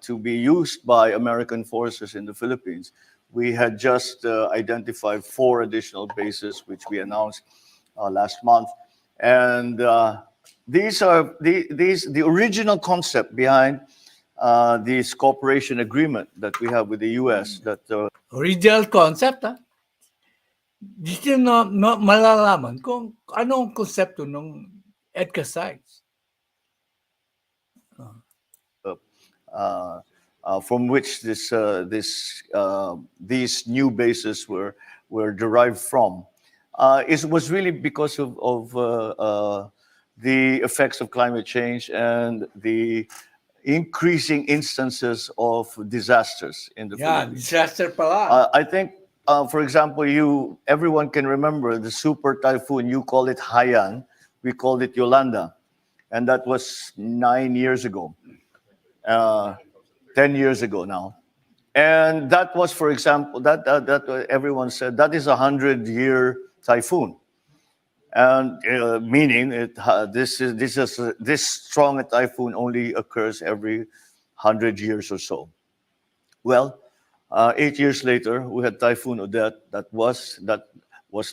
to be used by American forces in the Philippines, we had just identified 4 additional bases, which we announced last month. And these are the original concept behind this cooperation agreement that we have with the U.S. That original concept, ha? Dito na malalaman kung ano ang konsepto ng EDCA sites. From which these new bases were derived from. It was really because of the effects of climate change and the increasing instances of disasters in the Philippines. Disaster pala. I think, for example, everyone can remember the super typhoon. You call it Haiyan, we called it Yolanda, and that was 9 years ago, 10 years ago now. And that was, for example, that everyone said that is a 100-year typhoon. And meaning this strong a typhoon only occurs every 100 years or so. Well, 8 years later, we had Typhoon Odette that was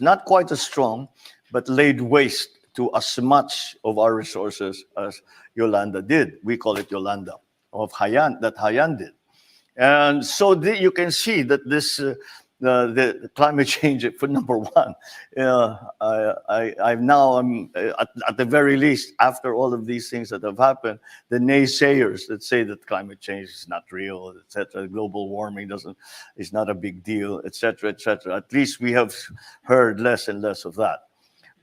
not quite as strong, but laid waste to as much of our resources as Yolanda did. We call it Yolanda, of Haiyan, that Haiyan did. And so you can see that the climate change for number one. I'm now, at the very least, after all of these things that have happened, the naysayers that say that climate change is not real, etc., global warming is not a big deal, etc., etc. At least we have heard less and less of that.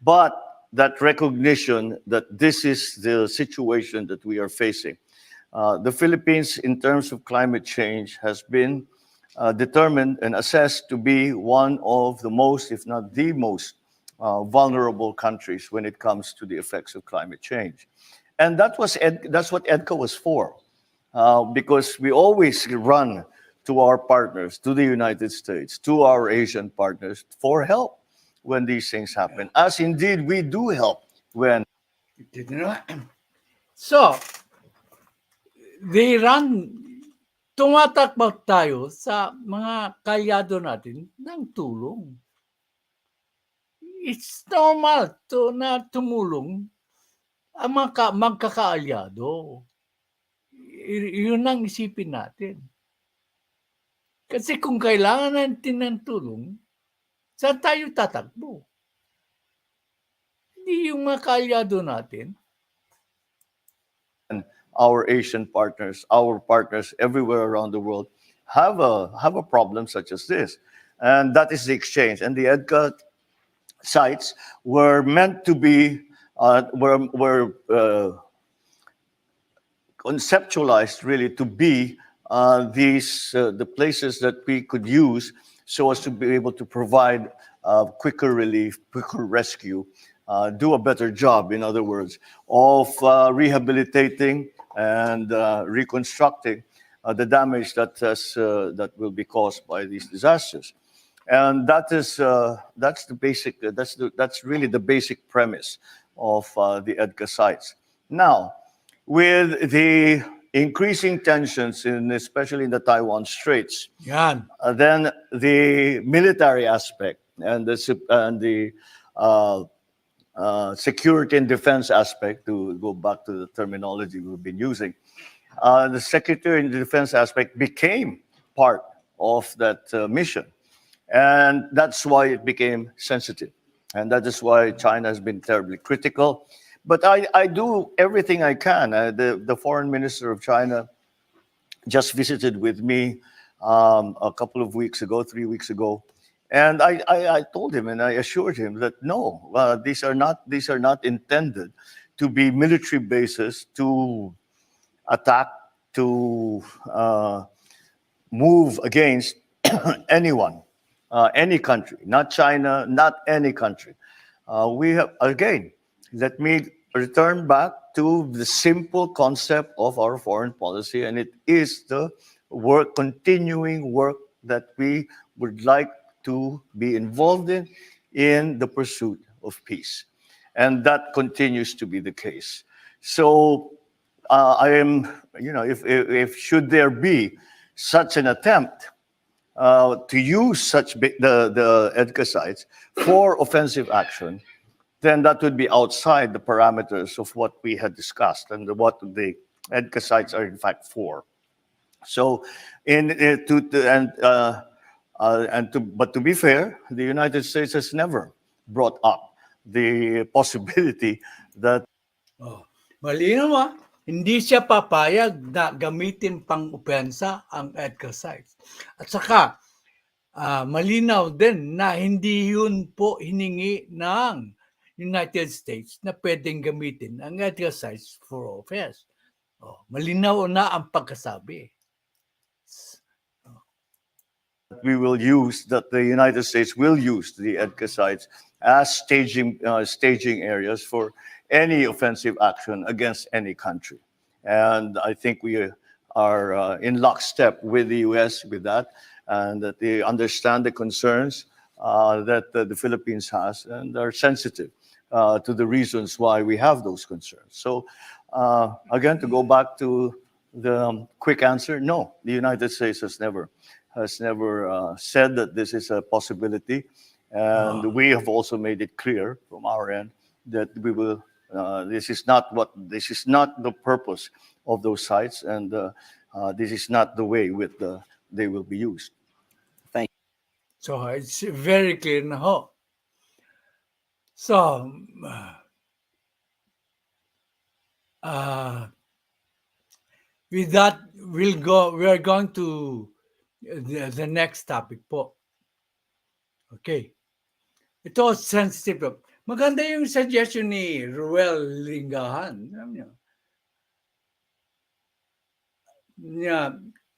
But that recognition that this is the situation that we are facing. The Philippines, in terms of climate change, has been determined and assessed to be one of the most, if not the most, vulnerable countries when it comes to the effects of climate change. And that's what EDCA was for, because we always run to our partners, to the United States, to our Asian partners for help when these things happen, as indeed we do help when. So, tumatakbo tayo sa mga kalyado natin ng tulong. It's normal na tumulong ang mga magkakaalyado. Yun ang isipin natin. Kasi kung kailangan natin ng tulong, saan tayo tatakbo? Hindi yung mga kaalyado natin. Our Asian partners, our partners everywhere around the world have a problem such as this. And that is the exchange. And the EDCA sites were meant to be, conceptualized really to be the places that we could use so as to be able to provide quicker relief, quicker rescue, do a better job, in other words, of rehabilitating and reconstructing the damage that will be caused by these disasters. And that's really the basic premise of the EDCA sites. Now, with the increasing tensions, especially in the Taiwan Straits, then the military aspect and the security and defense aspect, to go back to the terminology we've been using, the security and defense aspect became part of that mission. And that's why it became sensitive. And that is why China has been terribly critical. But I do everything I can. The foreign minister of China just visited with me a couple of weeks ago, 3 weeks ago. And I told him and I assured him that no, these are not intended to be military bases to attack, to move against anyone, any country, not China, not any country. We have, again, let me return back to the simple concept of our foreign policy, and it is the continuing work that we would like to be involved in the pursuit of peace. And that continues to be the case. So I am, if should there be such an attempt to use the EDCA sites for offensive action, then that would be outside the parameters of what we had discussed and what the EDCA sites are in fact for. So, but to be fair, the United States has never brought up the possibility that. Malinaw hindi siya papayag na gamitin pang opensa ang EDCA sites. At saka, malinaw din na hindi yun po hiningi ng United States na pwedeng gamitin ang EDCA sites for offense. Malinaw na ang pagkasabi. We will use, that the United States will use the EDCA sites as staging areas for any offensive action against any country. And I think we are in lockstep with the US with that, and that they understand the concerns that the Philippines has and are sensitive to the reasons why we have those concerns. So again, to go back to the quick answer, no, the United States has never said that this is a possibility. And we have also made it clear from our end that we will, this is not the purpose of those sites, and this is not the way they will be used. So it's very clear na ho. So, with that, we are going to the next topic po. Okay. Ito, sensitive. Maganda yung suggestion ni Ruel Lingahan. Alam niyo?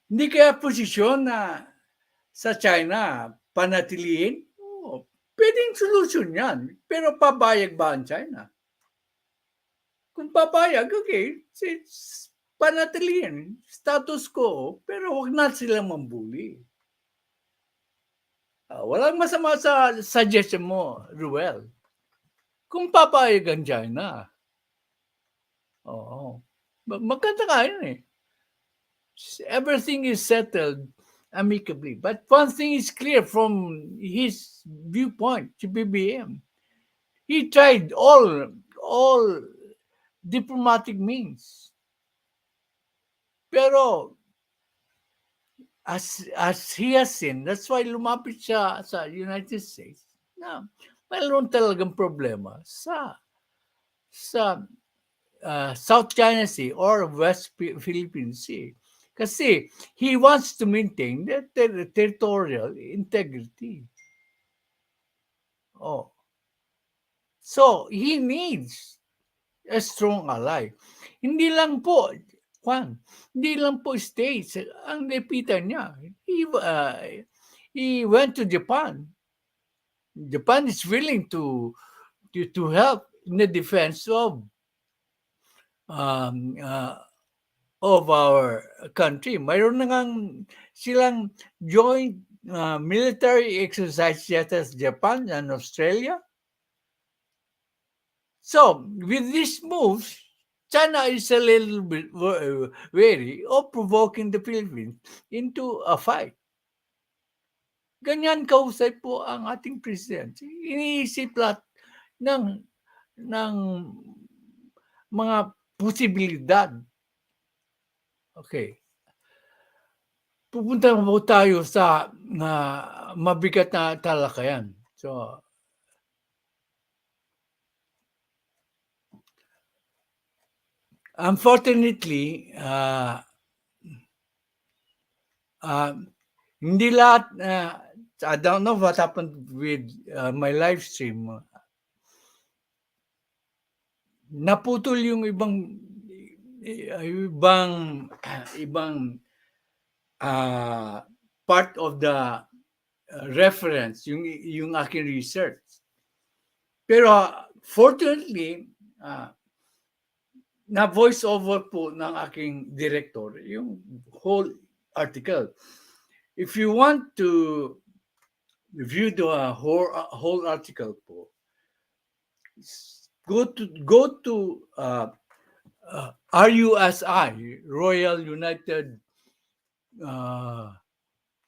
Hindi kaya posisyon na sa China panatiliin? Oo, pwedeng solusyon yan. Pero pabayag ba ang China? Kung papayag, okay, panatiliin, status quo, pero huwag na silang mambuli. Walang masama sa suggestion mo, Ruel. Kung papayag ang China, maganda ka yun eh. Everything is settled amicably. But one thing is clear from his viewpoint, si BBM. He tried all diplomatic means. Pero as he has seen, that's why lumapit siya sa United States na mayroon talagang problema sa South China Sea or West Philippine Sea. Kasi he wants to maintain the territorial integrity. So he needs a strong ally. Hindi lang po states ang lepitan niya. He went to Japan. Japan is willing to help in the defense of our country. Mayroon na ngang silang joint military exercise yata sa Japan and Australia. So, with these moves, China is a little bit wary of provoking the Philippines into a fight. Ganyan kausay po ang ating president. Iniisip lahat ng mga posibilidad. Okay. Pupunta po tayo sa mabigat na talakayan. So, unfortunately, hindi lahat, I don't know what happened with my live stream. Naputol yung ibang part of the reference, yung aking research. Pero fortunately, na voice over po ng aking director yung whole article. If you want to view the whole article po, go to RUSI, Royal United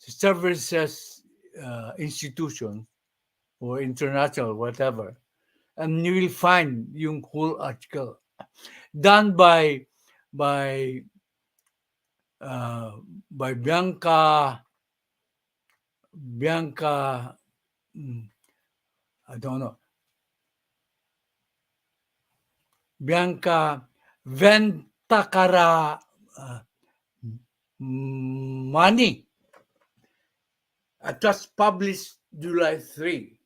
Services Institution or International, whatever, and you will find yung whole article done by Bianka, I don't know, Bianka Venkataramani. It was published July 3.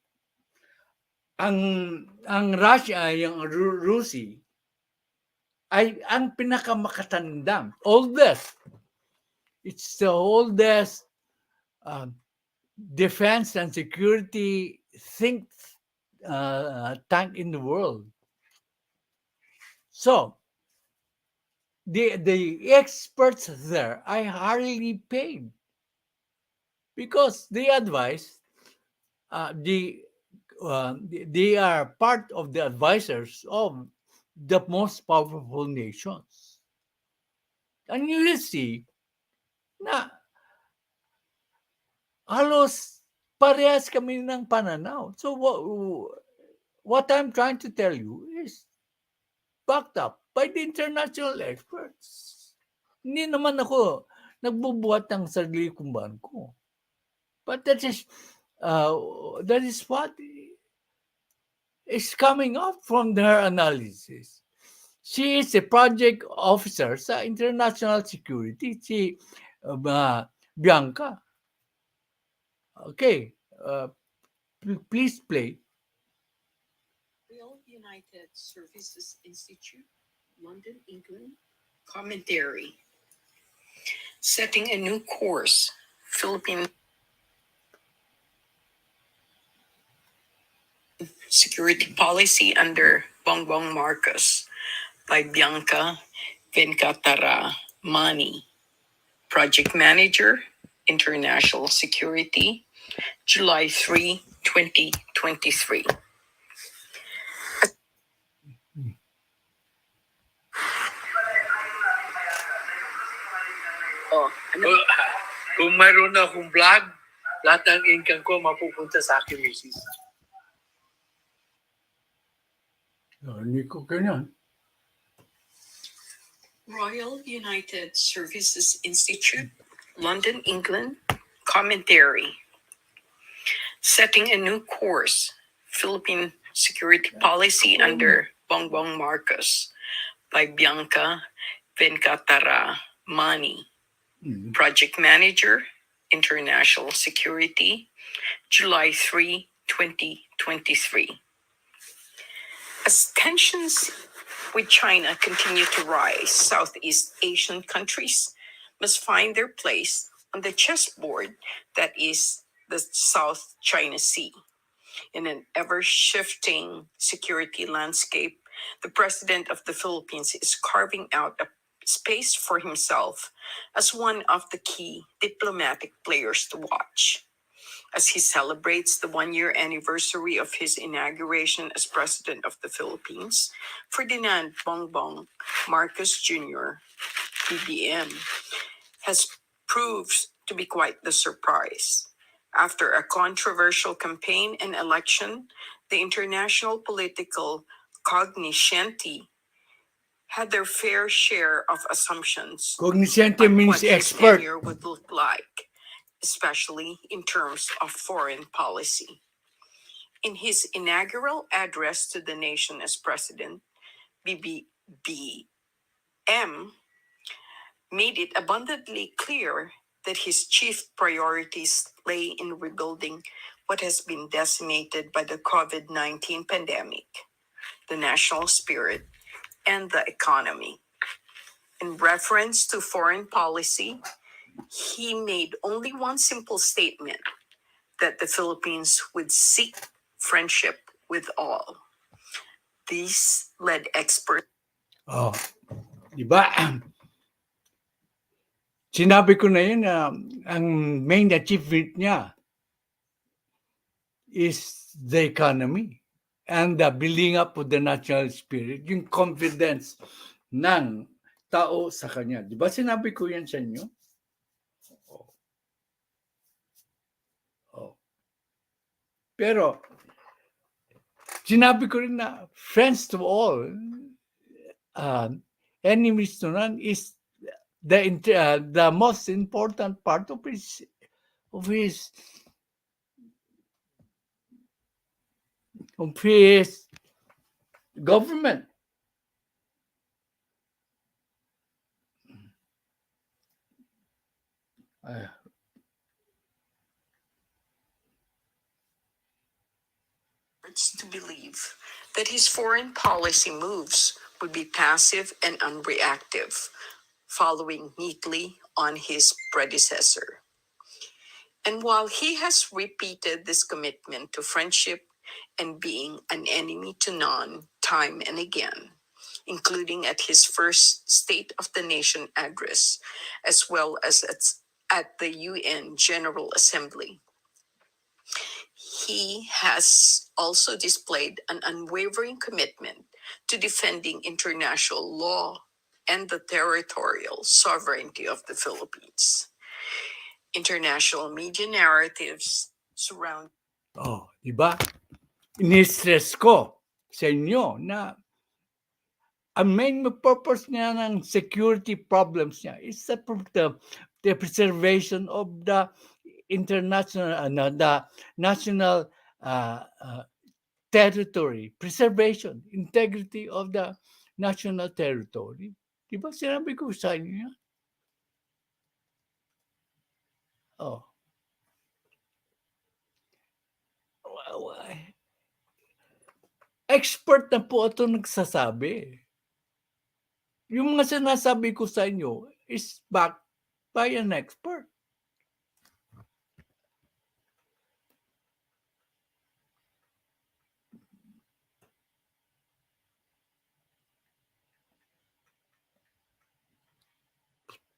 Ang Russia, yung RUSI, ay ang pinakamakatandang, oldest. It's the oldest defense and security think tank in the world. So, the experts there are highly paid because they advise, they are part of the advisors of the most powerful nations. And you will see na halos parehas kami ng pananaw. So what I'm trying to tell you is backed up by the international experts. Hindi naman ako nagbubuhat ng sarili kong bangko. But that is That is what is coming up from her analysis. She is a project officer sa international security, si Bianca. Okay, please play. Royal United Services Institute, London, England. Commentary. Setting a new course. Philippine security policy under Bongbong Marcos by Bianka Venkataramani. Project Manager, International Security, July 3, 2023. Oh, ano? Kung mayroon na akong vlog, lahat ng income ko mapupunta sa akin, misis. Hindi ko ganyan. Royal United Services Institute, London, England. Commentary. Setting a new course. Philippine security policy under Bongbong Marcos by Bianka Venkataramani. Project Manager, International Security, July 3, 2023. As tensions with China continue to rise, Southeast Asian countries must find their place on the chessboard that is the South China Sea. In an ever-shifting security landscape, the President of the Philippines is carving out a space for himself as one of the key diplomatic players to watch. As he celebrates the one-year anniversary of his inauguration as President of the Philippines, Ferdinand Bongbong Marcos Jr., BBM, has proved to be quite the surprise. After a controversial campaign and election, the international political cognoscenti had their fair share of assumptions Cognoscente on means what his expert. tenure would look like, especially in terms of foreign policy. In his inaugural address to the nation as president, BBM made it abundantly clear that his chief priorities lay in rebuilding what has been decimated by the COVID-19 pandemic, the national spirit, and the economy. In reference to foreign policy, he made only one simple statement, that the Philippines would seek friendship with all. These led experts. Oh, di ba? Sinabi ko na yun na ang main achievement niya is the economy and the building up of the national spirit, yung confidence ng tao sa kanya. Di ba sinabi ko yan sa inyo? Pero sinabi ko rin na friends to all, enemies to none is the most important part of his government. To believe that his foreign policy moves would be passive and unreactive, following neatly on his predecessor. And while he has repeated this commitment to friendship and being an enemy to none time and again, including at his first State of the Nation address, as well as at the UN General Assembly, he has also displayed an unwavering commitment to defending international law and the territorial sovereignty of the Philippines. International media narratives surround. Oh, di ba? Ini-stress ko sa inyo na ang main purpose niya ng security problems niya is the preservation of the international, the national territory, preservation, integrity of the national territory. Di ba sinabi ko sa inyo yan? Oh. Expert na po ito nagsasabi. Yung mga sinasabi ko sa inyo is backed by an expert.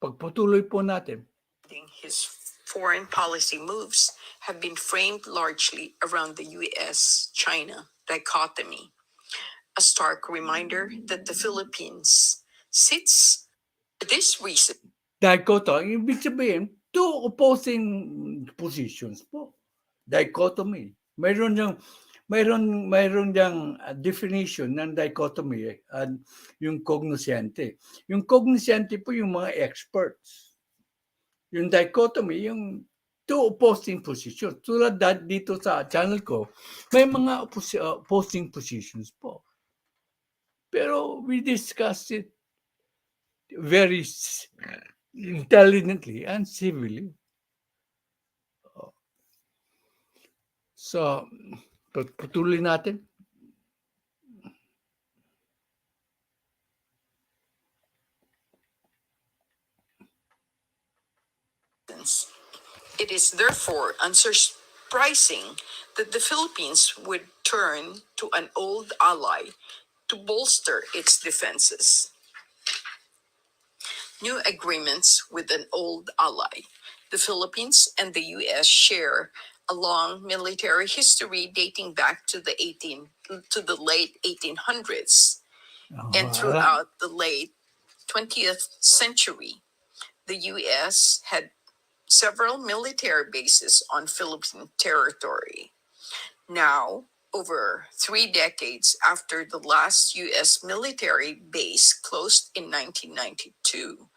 Pagpatuloy po natin. His foreign policy moves have been framed largely around the US-China dichotomy, a stark reminder that the Philippines sits for this reason. Dichotomy, ibig sabihin, two opposing positions po. Dichotomy. Mayroon diyang definition ng dichotomy yung cognoscente. Yung cognoscente po yung mga experts. Yung dichotomy, yung two opposing positions. Tulad dito sa channel ko, may mga opposing positions po. Pero we discussed it very intelligently and civilly. So, patuloy natin. It is therefore unsurprising that the Philippines would turn to an old ally to bolster its defenses. New agreements with an old ally. The Philippines and the US share a long military history dating back to the late 1800s and throughout the late 20th century. The US had several military bases on Philippine territory. Now, over 3 decades after the last US military base closed in 1992,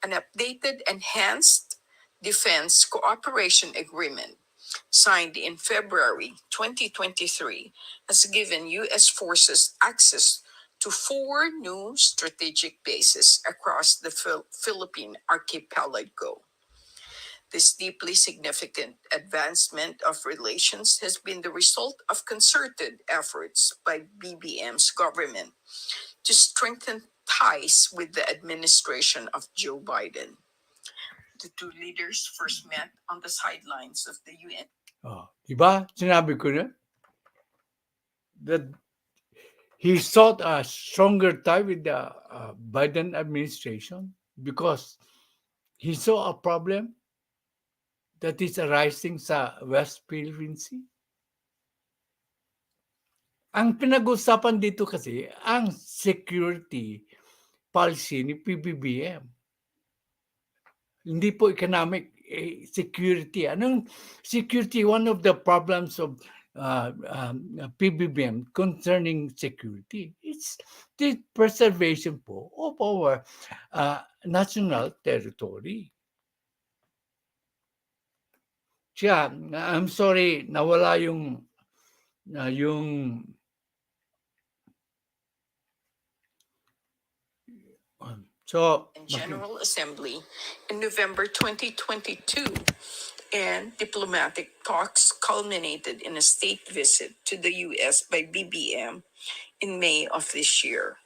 an updated enhanced defense cooperation agreement signed in February 2023 has given US forces access to 4 new strategic bases across the Philippine archipelago. This deeply significant advancement of relations has been the result of concerted efforts by Pbbm'S government to strengthen ties with the administration of Joe Biden. The two leaders first met on the sidelines of the UN. Diba? Sinabi ko na that he sought a stronger tie with the Biden administration because he saw a problem that is arising sa West Philippine Sea. Ang pinag-usapan dito kasi, ang security policy ni PBBM. Hindi po economic security. Anong security? One of the problems of PBBM concerning security. It's the preservation po of our national territory. Siya, I'm sorry, nawala yung so General Assembly in November 2022, and diplomatic talks culminated in a state visit to the US by BBM in May of this year.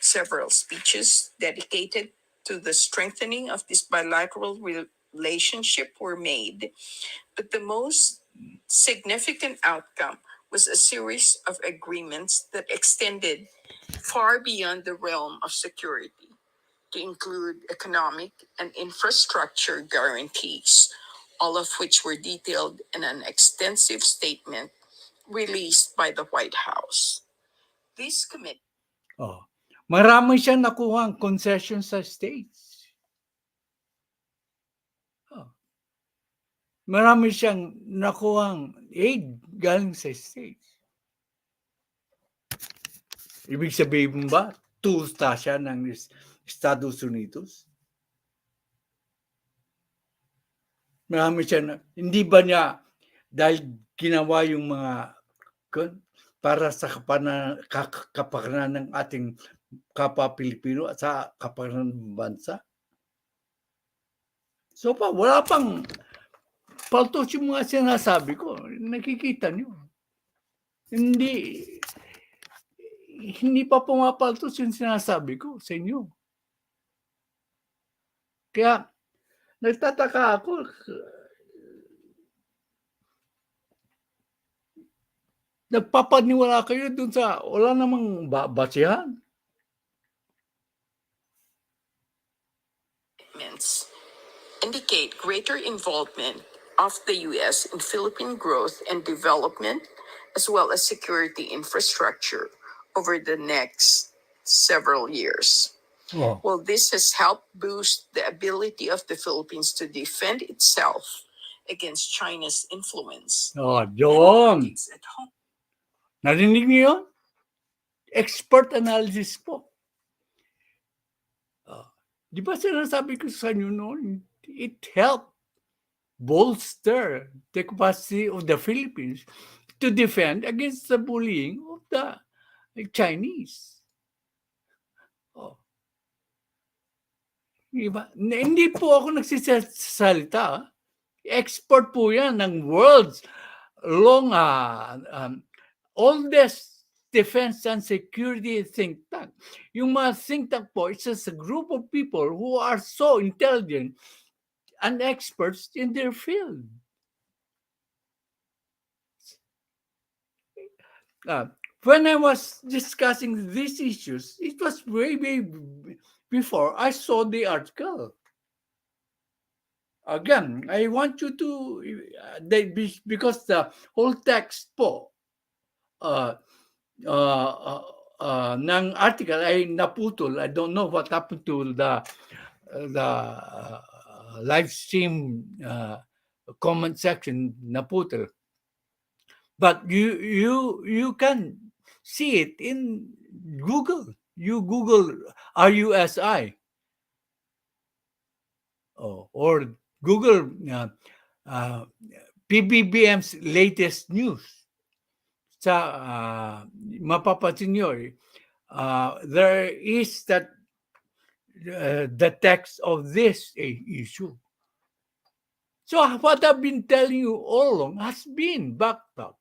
Several speeches dedicated to the strengthening of this bilateral relationship were made, but the most significant outcome was a series of agreements that extended far beyond the realm of security, to include economic and infrastructure guarantees, all of which were detailed in an extensive statement released by the White House. This committee marami siyang nakuha ang concession sa states. Marami siyang nakuha aid galing sa states. Ibig sabihin ba, tools na siya ng Estados Unidos? Marami siya na, hindi ba niya dahil ginawa yung mga para sa kapakanan ng ating kapwa Pilipino at sa kapakanan ng bansa? So wala pang paltos yung mga sinasabi ko. Nakikita niyo. Hindi pa pumapaltos yung sinasabi ko sa inyo. Kaya nagtataka ako. Nagpapaniwala kayo dun sa wala namang basihan. Indicate greater involvement of the U.S. in Philippine growth and development, as well as security infrastructure over the next several years. Oh. Well, this has helped boost the ability of the Philippines to defend itself against China's influence. Oh, yun. At home. Narinig niyo yun? Expert analysis po. Di ba sinasabi ko sa inyo noon, it helped bolster the capacity of the Philippines to defend against the bullying of the Chinese. Oh. Diba? Hindi po ako nagsisalita. Expert po yan ng world's long oldest defense and security think tank. Yung mga think tank po, it's just a group of people who are so intelligent and experts in their field. When I was discussing these issues, it was way before I saw the article. Again, I want you to, because the whole text po, ng article ay naputol. I don't know what happened to the live stream comment section, naputol. But you can see it in Google. You Google RUSI or Google Pbbm'S latest news. Sa mapapansin nyo, there is that the text of this issue. So what I've been telling you all along has been backed up.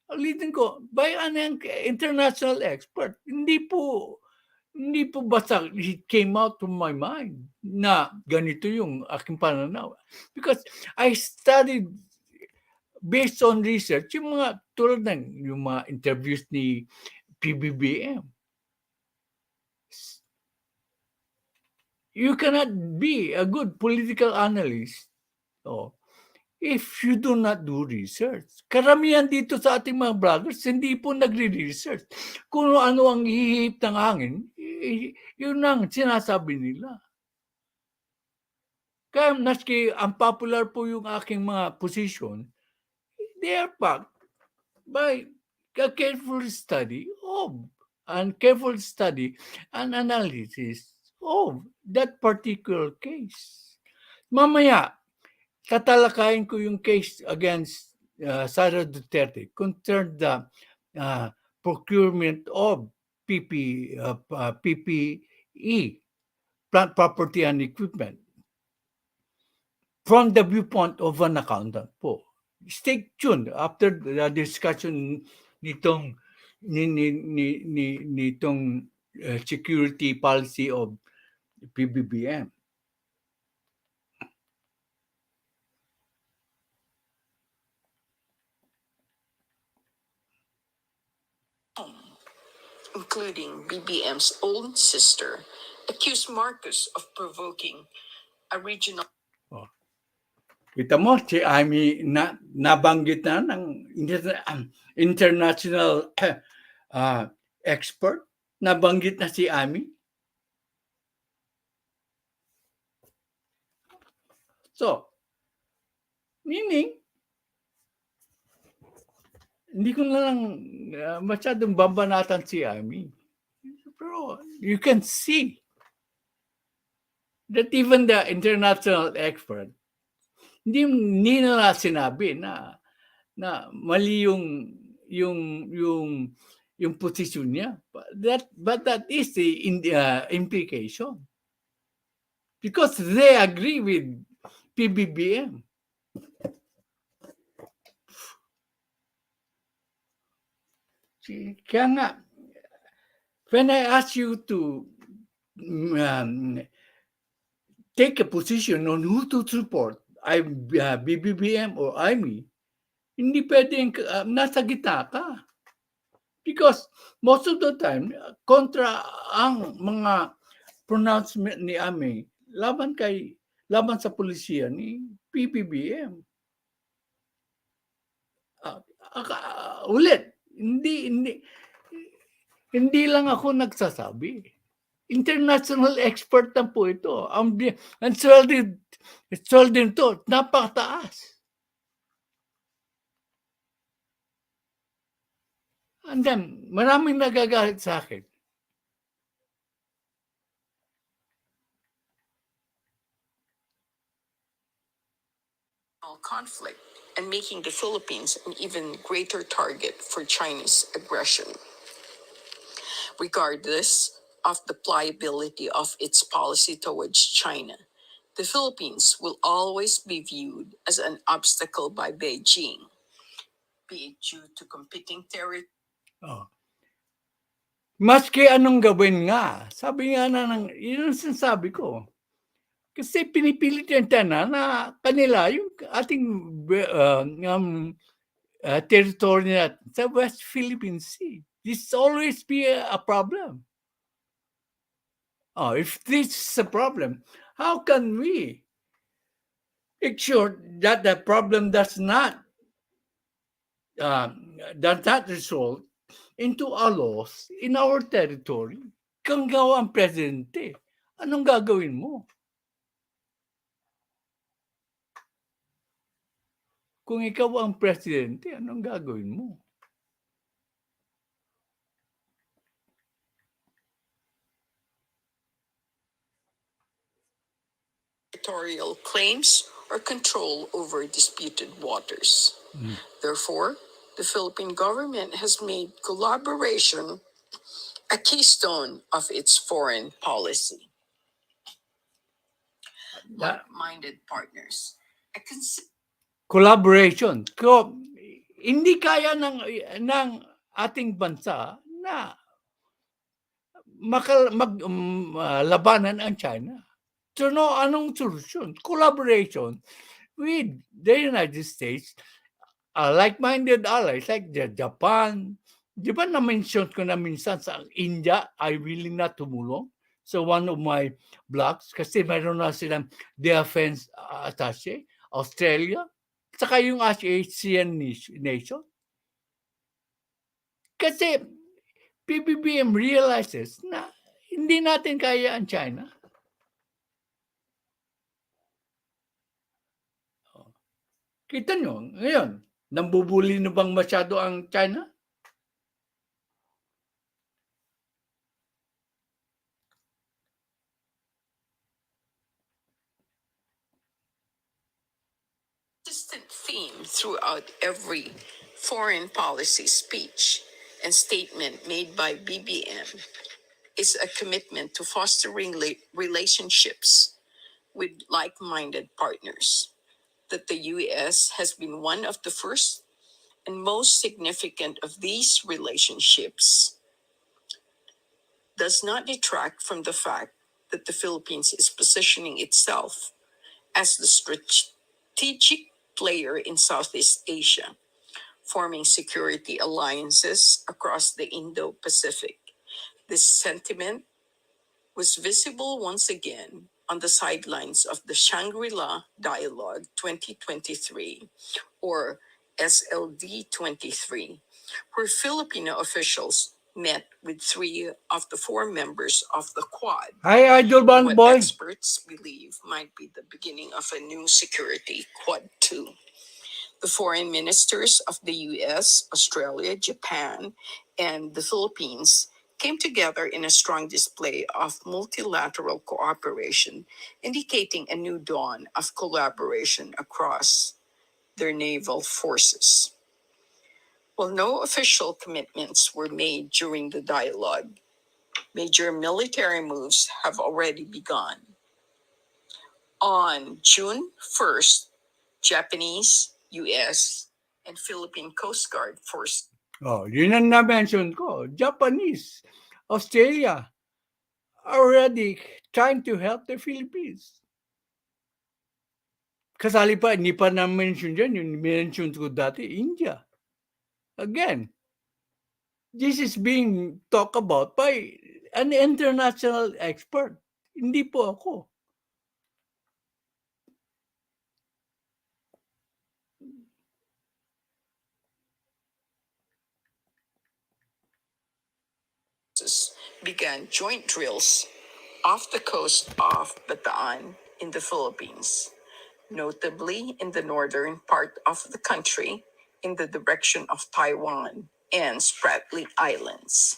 Ulitin ko, by an international expert. Hindi po basta it came out from my mind na ganito yung aking pananaw. Because I studied based on research, yung mga tulad ng yung mga interviews ni Pbbm. You cannot be a good political analyst if you do not do research. Karamihan dito sa ating mga bloggers, hindi po nagre-research. Kung ano ang hihip ng hangin, yun ang sinasabi nila. Kaya naski ang popular po yung aking mga position, they are backed by a careful study and analysis of that particular case. Mamaya, tatalakayin ko yung case against Sara Duterte concerned the procurement of PPE, plant property and equipment, from the viewpoint of an accountant po. Stay tuned after the discussion nitong security policy of Pbbm. Including BBM's own sister, accused Marcos of provoking a regional. Kita mo, si Amy nabanggit na ng international expert. Nabanggit na si Amy. So, meaning, hindi ko na lang masyadong bambanatan si Amy. Pero you can see that even the international expert hindi na sinabi na mali yung posisyon niya. But that is the implication. Because they agree with PBBM. Kaya nga, when I ask you to take a position on who to support, BBBM or IME, hindi pwedeng nasa gitna ka. Because most of the time, kontra ang mga pronouncement ni IME laban sa pulisya ni PBBM. Ulit, hindi lang ako nagsasabi. International expert na po ito. Ang sweldo nito, napakataas. And then, maraming nagagalit sa akin. Conflict and making the Philippines an even greater target for China's aggression. Regardless of the pliability of its policy towards China, the Philippines will always be viewed as an obstacle by Beijing, be it due to competing territories. Maski anong gawin nga, sabi nga yun ang sinasabi ko. Kasi pinipilit yung China na kanila, yung ating territory na sa West Philippine Sea. This always be a problem. If this is a problem, how can we make sure that the problem does not result into a loss in our territory? Kung gawa ang presidente, anong gagawin mo? Kung ikaw ang presidente, anong gagawin mo? Territorial claims or control over disputed waters. Therefore, the Philippine government has made collaboration a keystone of its foreign policy. Like-minded partners. Collaboration. Hindi kaya ng ating bansa na labanan ang China. So anong solusyon? Collaboration with the United States, like-minded allies like Japan. Di ba na-mention ko na minsan sa India ay willing na tumulong? So one of my blogs, kasi mayroon na silang defense attaché, Australia, saka yung Asian nation. Kasi PBBM realizes na hindi natin kaya ang China. Kita nyo, ngayon, nambubuli na bang masyado ang China? Consistent theme throughout every foreign policy speech and statement made by BBM is a commitment to fostering relationships with like-minded partners. That the U.S. has been one of the first and most significant of these relationships does not detract from the fact that the Philippines is positioning itself as the strategic player in Southeast Asia, forming security alliances across the Indo-Pacific. This sentiment was visible once again on the sidelines of the Shangri-La Dialogue 2023, or SLD 23, where Filipino officials met with 3 of the 4 members of the Quad. Hi, Idol Band What Boy. experts believe might be the beginning of a new security Quad 2. The foreign ministers of the US, Australia, Japan, and the Philippines came together in a strong display of multilateral cooperation, indicating a new dawn of collaboration across their naval forces. While no official commitments were made during the dialogue, major military moves have already begun. On June 1st, Japanese, US, and Philippine Coast Guard forces Yun ang na-mention ko. Japanese, Australia, already trying to help the Philippines. Kasali pa, hindi pa na-mention dyan, yung mention ko dati, India. Again, this is being talked about by an international expert. Hindi po ako. began joint drills off the coast of Bataan in the Philippines, notably in the northern part of the country in the direction of Taiwan and Spratly Islands.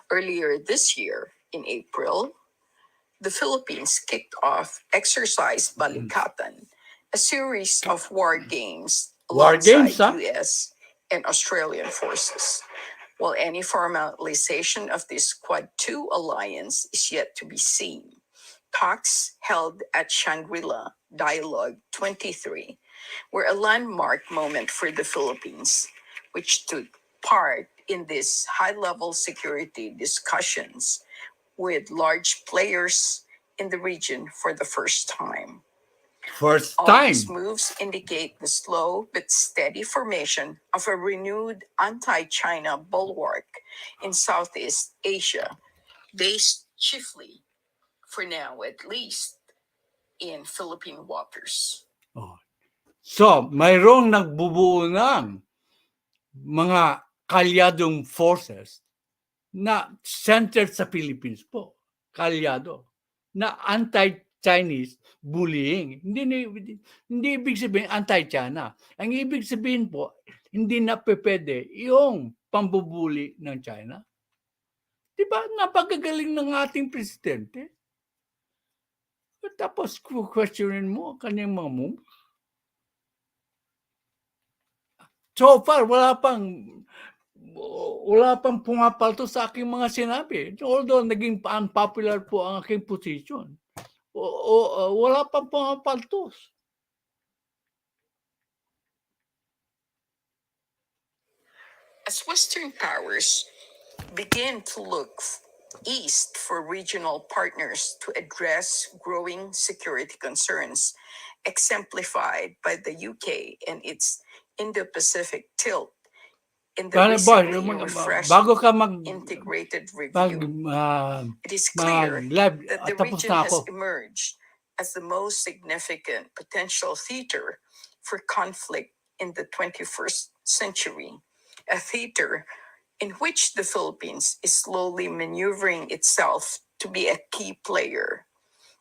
Earlier this year, in April, the Philippines kicked off Exercise Balikatan, a series of war games War games, alongside US and Australian forces. While any formalization of this Quad II alliance is yet to be seen, talks held at Shangri-La Dialogue 23 were a landmark moment for the Philippines, which took part in these high-level security discussions with large players in the region for the first time. First All time. these moves indicate the slow but steady formation of a renewed anti-China bulwark in Southeast Asia, based chiefly, for now at least, in Philippine waters. So, mayroong nagbubuo ng mga kalyadong forces na centered sa Philippines po. Kalyado. Na anti-Chinese bullying. Hindi ibig sabihin anti-China. Ang ibig sabihin po, hindi na pwede yung pambubuli ng China. Diba? Napakagaling ng ating presidente. Tapos questionin mo kanyang mga moves. So far, wala pang pumapalto sa aking mga sinabi. Although naging unpopular po ang aking position. Wala pang pumapaltos. As Western powers begin to look east for regional partners to address growing security concerns, exemplified by the UK and its Indo-Pacific tilt in the recently refreshed integrated review. It is clear that the region has emerged as the most significant potential theater for conflict in the 21st century, a theater in which the Philippines is slowly maneuvering itself to be a key player,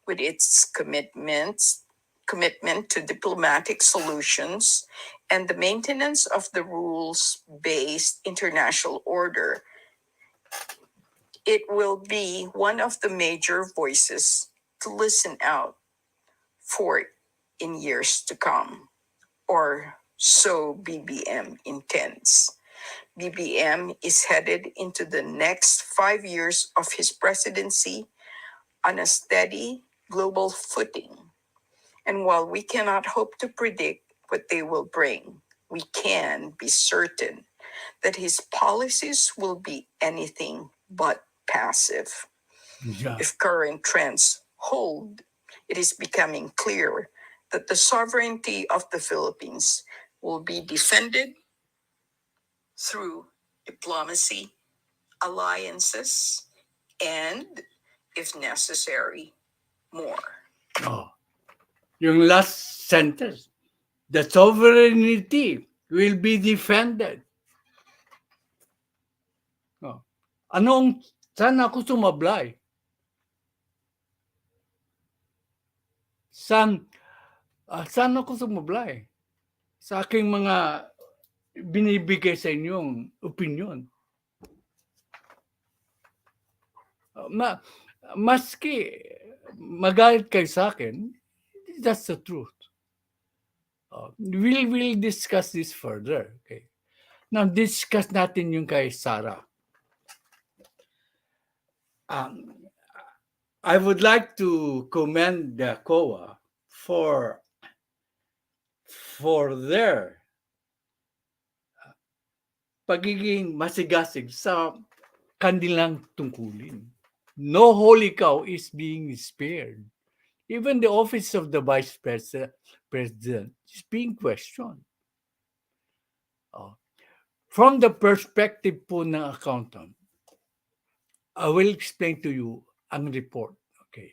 with its commitment to diplomatic solutions and the maintenance of the rules-based international order. It will be one of the major voices to listen out for in years to come, or so BBM intends. BBM is headed into the next 5 years of his presidency on a steady global footing. And while we cannot hope to predict what they will bring, we can be certain that his policies will be anything but passive. Yeah. If current trends hold, it is becoming clear that the sovereignty of the Philippines will be defended through diplomacy, alliances, and, if necessary, more. Yung last sentence, the sovereignty will be defended. Saan ako sumablay? Saan ako sumablay? Sa aking mga binibigay sa inyong opinion. Maski magalit kayo sa akin, that's the truth. We'll discuss this further. Okay. Now, discuss natin yung kay Sarah. I would like to commend the COA for their pagiging masigasig sa kanilang tungkulin. No holy cow is being spared. Even the office of the vice president is being questioned. From the perspective po ng accountant, I will explain to you ang report. Okay.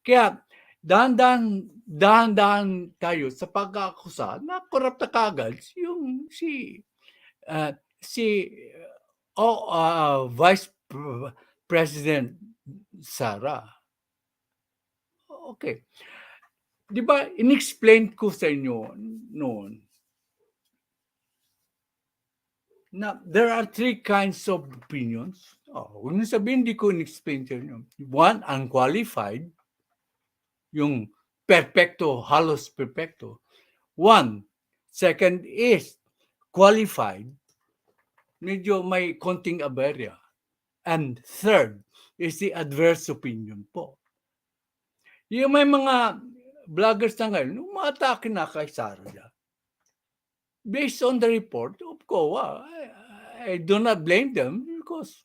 Kaya, dahan-dahan tayo sa pag-aakusa na korap na kagad yung si Vice President Sara. Okay. Di ba, in-explain ko sa inyo noon na there are three kinds of opinions. Huwag niyo sabihin, hindi ko in-explain sa inyo. One, unqualified. Yung perfecto, halos perfecto. One, second is qualified. Medyo may konting aberya. And third is the adverse opinion po. Yung may mga vloggers na ngayon, umatake na kay Sarah. Based on the report of COA, I do not blame them because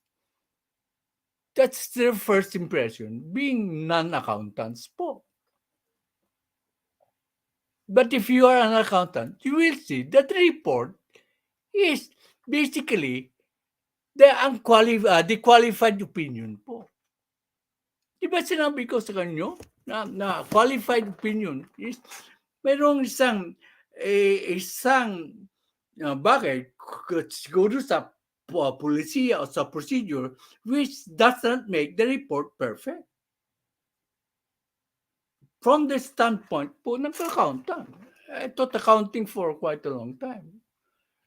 that's their first impression, being non-accountants po. But if you are an accountant, you will see that the report is basically the qualified opinion po. Diba sinabi ko sa kanyo na qualified opinion is mayroong isang bagay siguro sa polisiya o sa procedure which doesn't make the report perfect. From the standpoint po ng accountant. I taught accounting for quite a long time.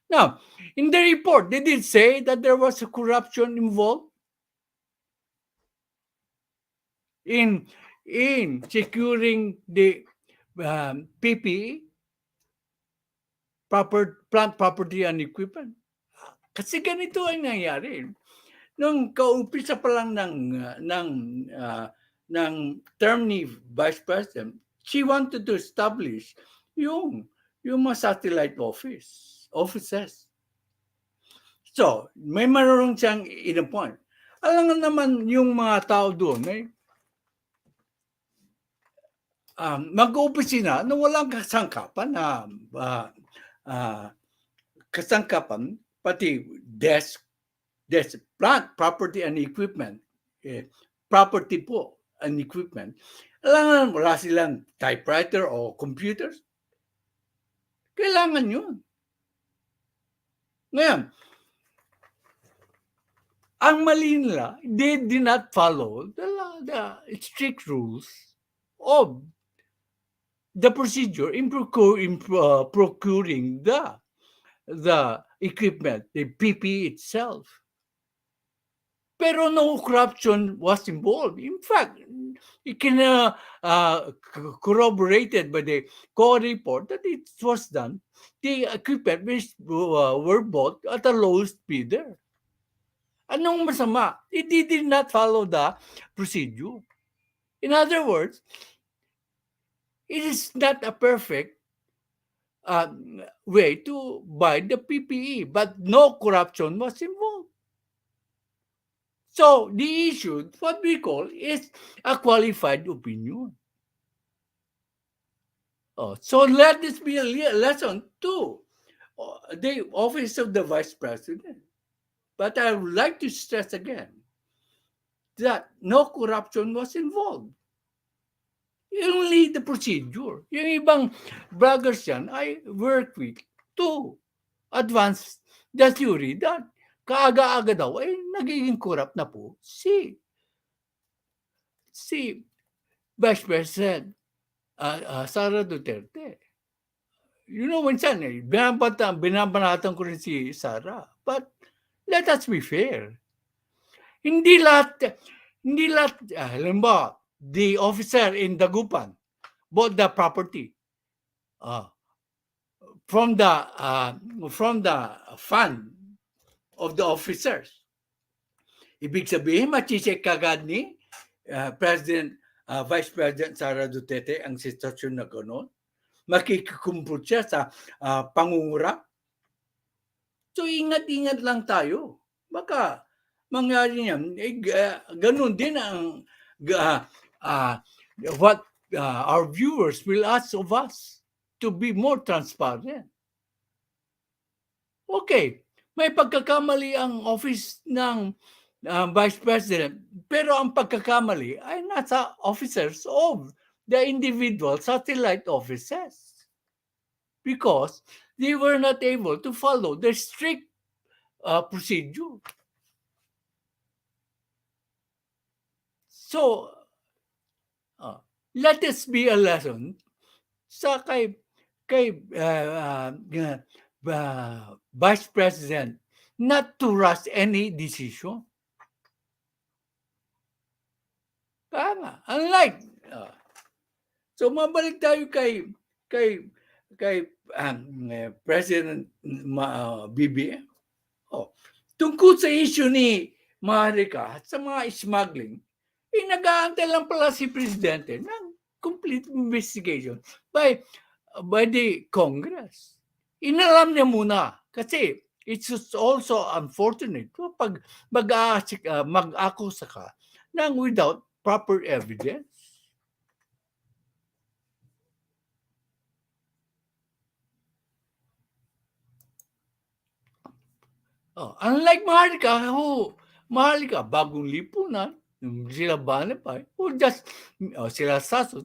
Now, in the report, they did say that there was a corruption involved in securing the PPE, plant property and equipment. Kasi ganito ang nangyari. Nung kaumpisa pa lang ng term ni Vice President, she wanted to establish yung mga satellite offices. So, may marunong siyang in-appoint. Alam nga naman yung mga tao doon, mag-opisina na walang kasangkapan pati desk, plant, property and equipment, property po and equipment. Alam nga, wala silang typewriter o computers. Kailangan yun. Ngayon, ang mali nila, they did not follow the strict rules of the procedure in procuring the equipment, the PPE itself. Pero no corruption was involved. In fact, it can corroborated by the COA report that it was done. The equipment were bought at the lowest bidder. Anong masama? It did not follow the procedure. In other words, it is not a perfect way to buy the PPE, but no corruption was involved. So the issue, what we call, is a qualified opinion. So let this be a lesson to the office of the Vice President. But I would like to stress again that no corruption was involved. Only the procedure. Yung ibang bloggers yan ay work with to advance the theory that kaaga-aga daw ay nagiging corrupt na po si Vice President Sara Duterte. You know, minsan binabanatan ko rin si Sara. But let us be fair. Hindi Hindi lahat, halimbawa, the officer in Dagupan bought the property from the fund of the officers. Ibig sabihin, machicheck kagad ni Vice President Sara Duterte ang sitwasyon na gano'n. Makikumput siya sa pangungurap. So, ingat-ingat lang tayo. Baka mangyari niyan. Ganun din ang what our viewers will ask of us to be more transparent. Okay, may pagkakamali ang office ng Vice President, pero ang pagkakamali ay nasa officers of the individual satellite offices because they were not able to follow the strict procedure. So, let us be a lesson sa kay Vice President not to rush any decision. Tama. Unlike, so mabalik tayo kay President BBM. Tungkol sa issue ni Maharlika at sa mga smuggling, nag-aantay lang pala si Presidente ng complete investigation by the Congress. Inalam niya muna kasi it's also unfortunate pag mag-akusa ka nang without proper evidence. Unlike Maharlika, bagong lipunan, sila Banapay, sila Saso,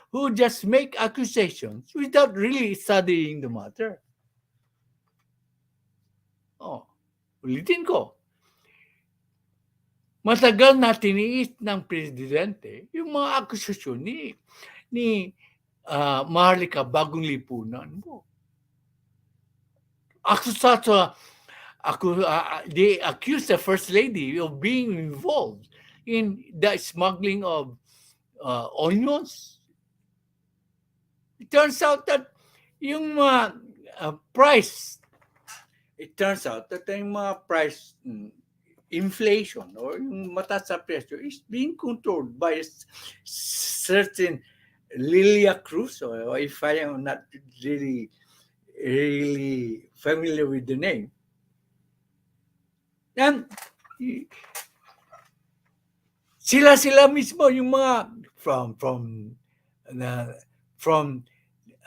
who just make accusations without really studying the matter. Ulitin ko, matagal na tiniis ng Presidente yung mga akusasyon ni Maharlika, bagong lipunan mo. They accused the First Lady of being involved in the smuggling of onions. It turns out that yung price inflation or yung mataas na presyo is being controlled by a certain Lilia Cruz, or if I am not really familiar with the name. And sila mismo yung mga from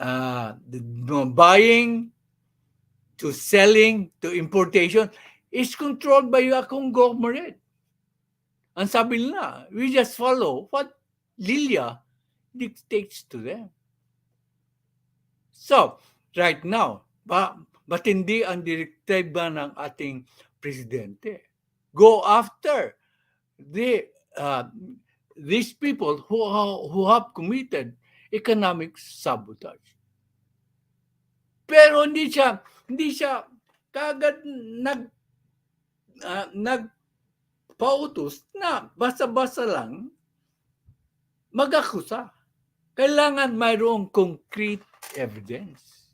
the buying to selling to importation is controlled by yung conglomerate. Ang sabi nila, we just follow what Lilia dictates to them. So, right now, ba't hindi ang direktiba ng ating Presidente go after these people who have committed economic sabotage? Pero hindi siya kagad nagpautos na basta-basta lang mag-akusa. Kailangan mayroong concrete evidence.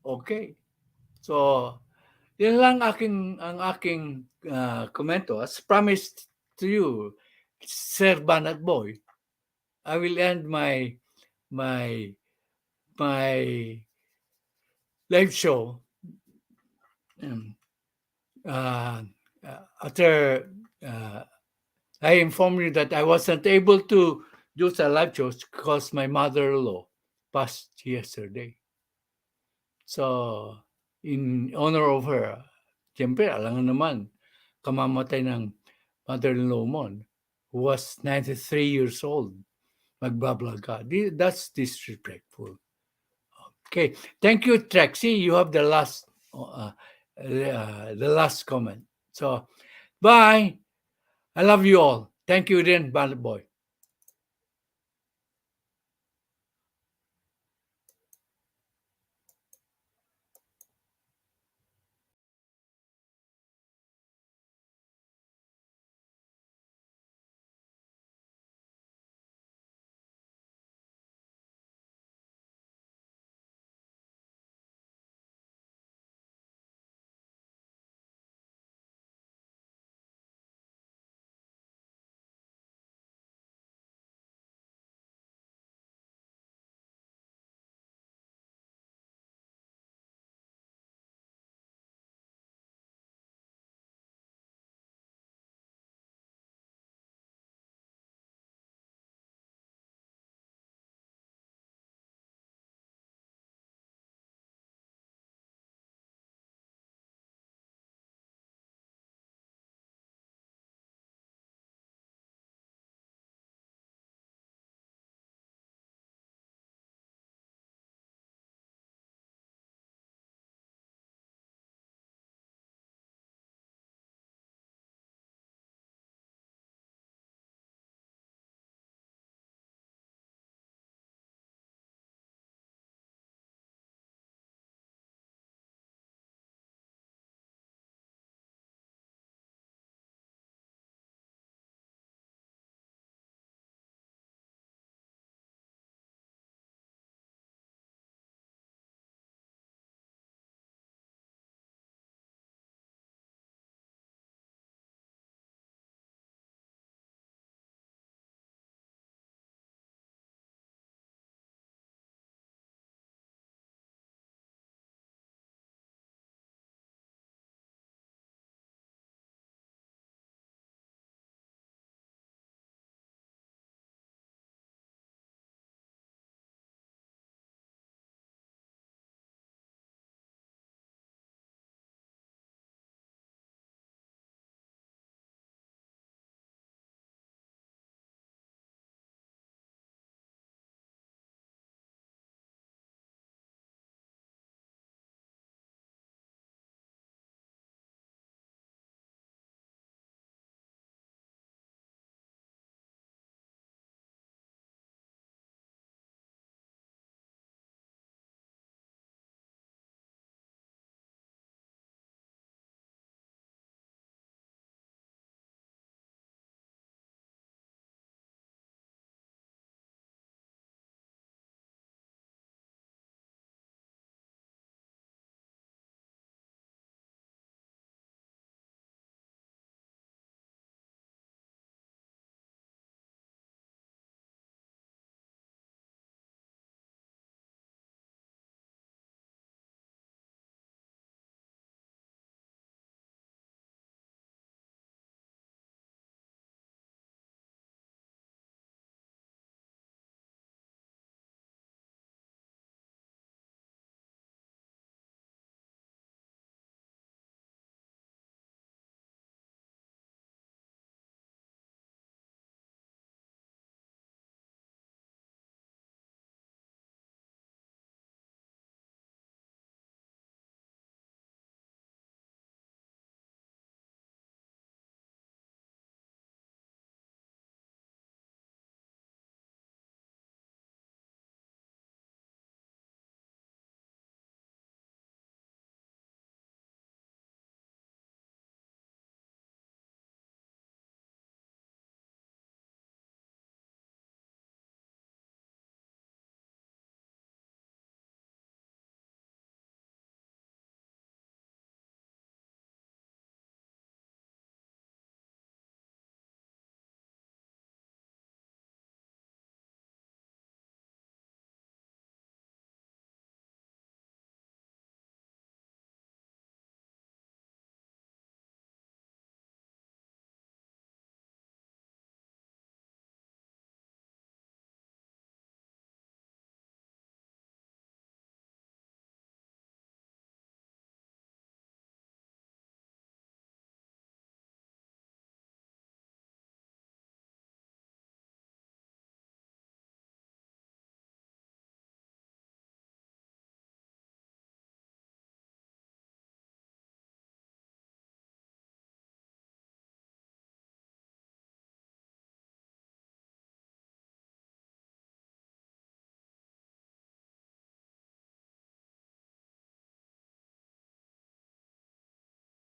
Okay. So, yan lang ang aking komento. As promised to you, Sir Banat Boy, I will end my live show after I informed you that I wasn't able to do the live shows because my mother-in-law passed yesterday. So, in honor of her, siyempre, alam naman, kamamatay ng mother-in-law mo, who was 93 years old, magbablog ka. That's disrespectful. Okay. Thank you, Trexie. You have the last comment. So, bye. I love you all. Thank you again, Banat Boy.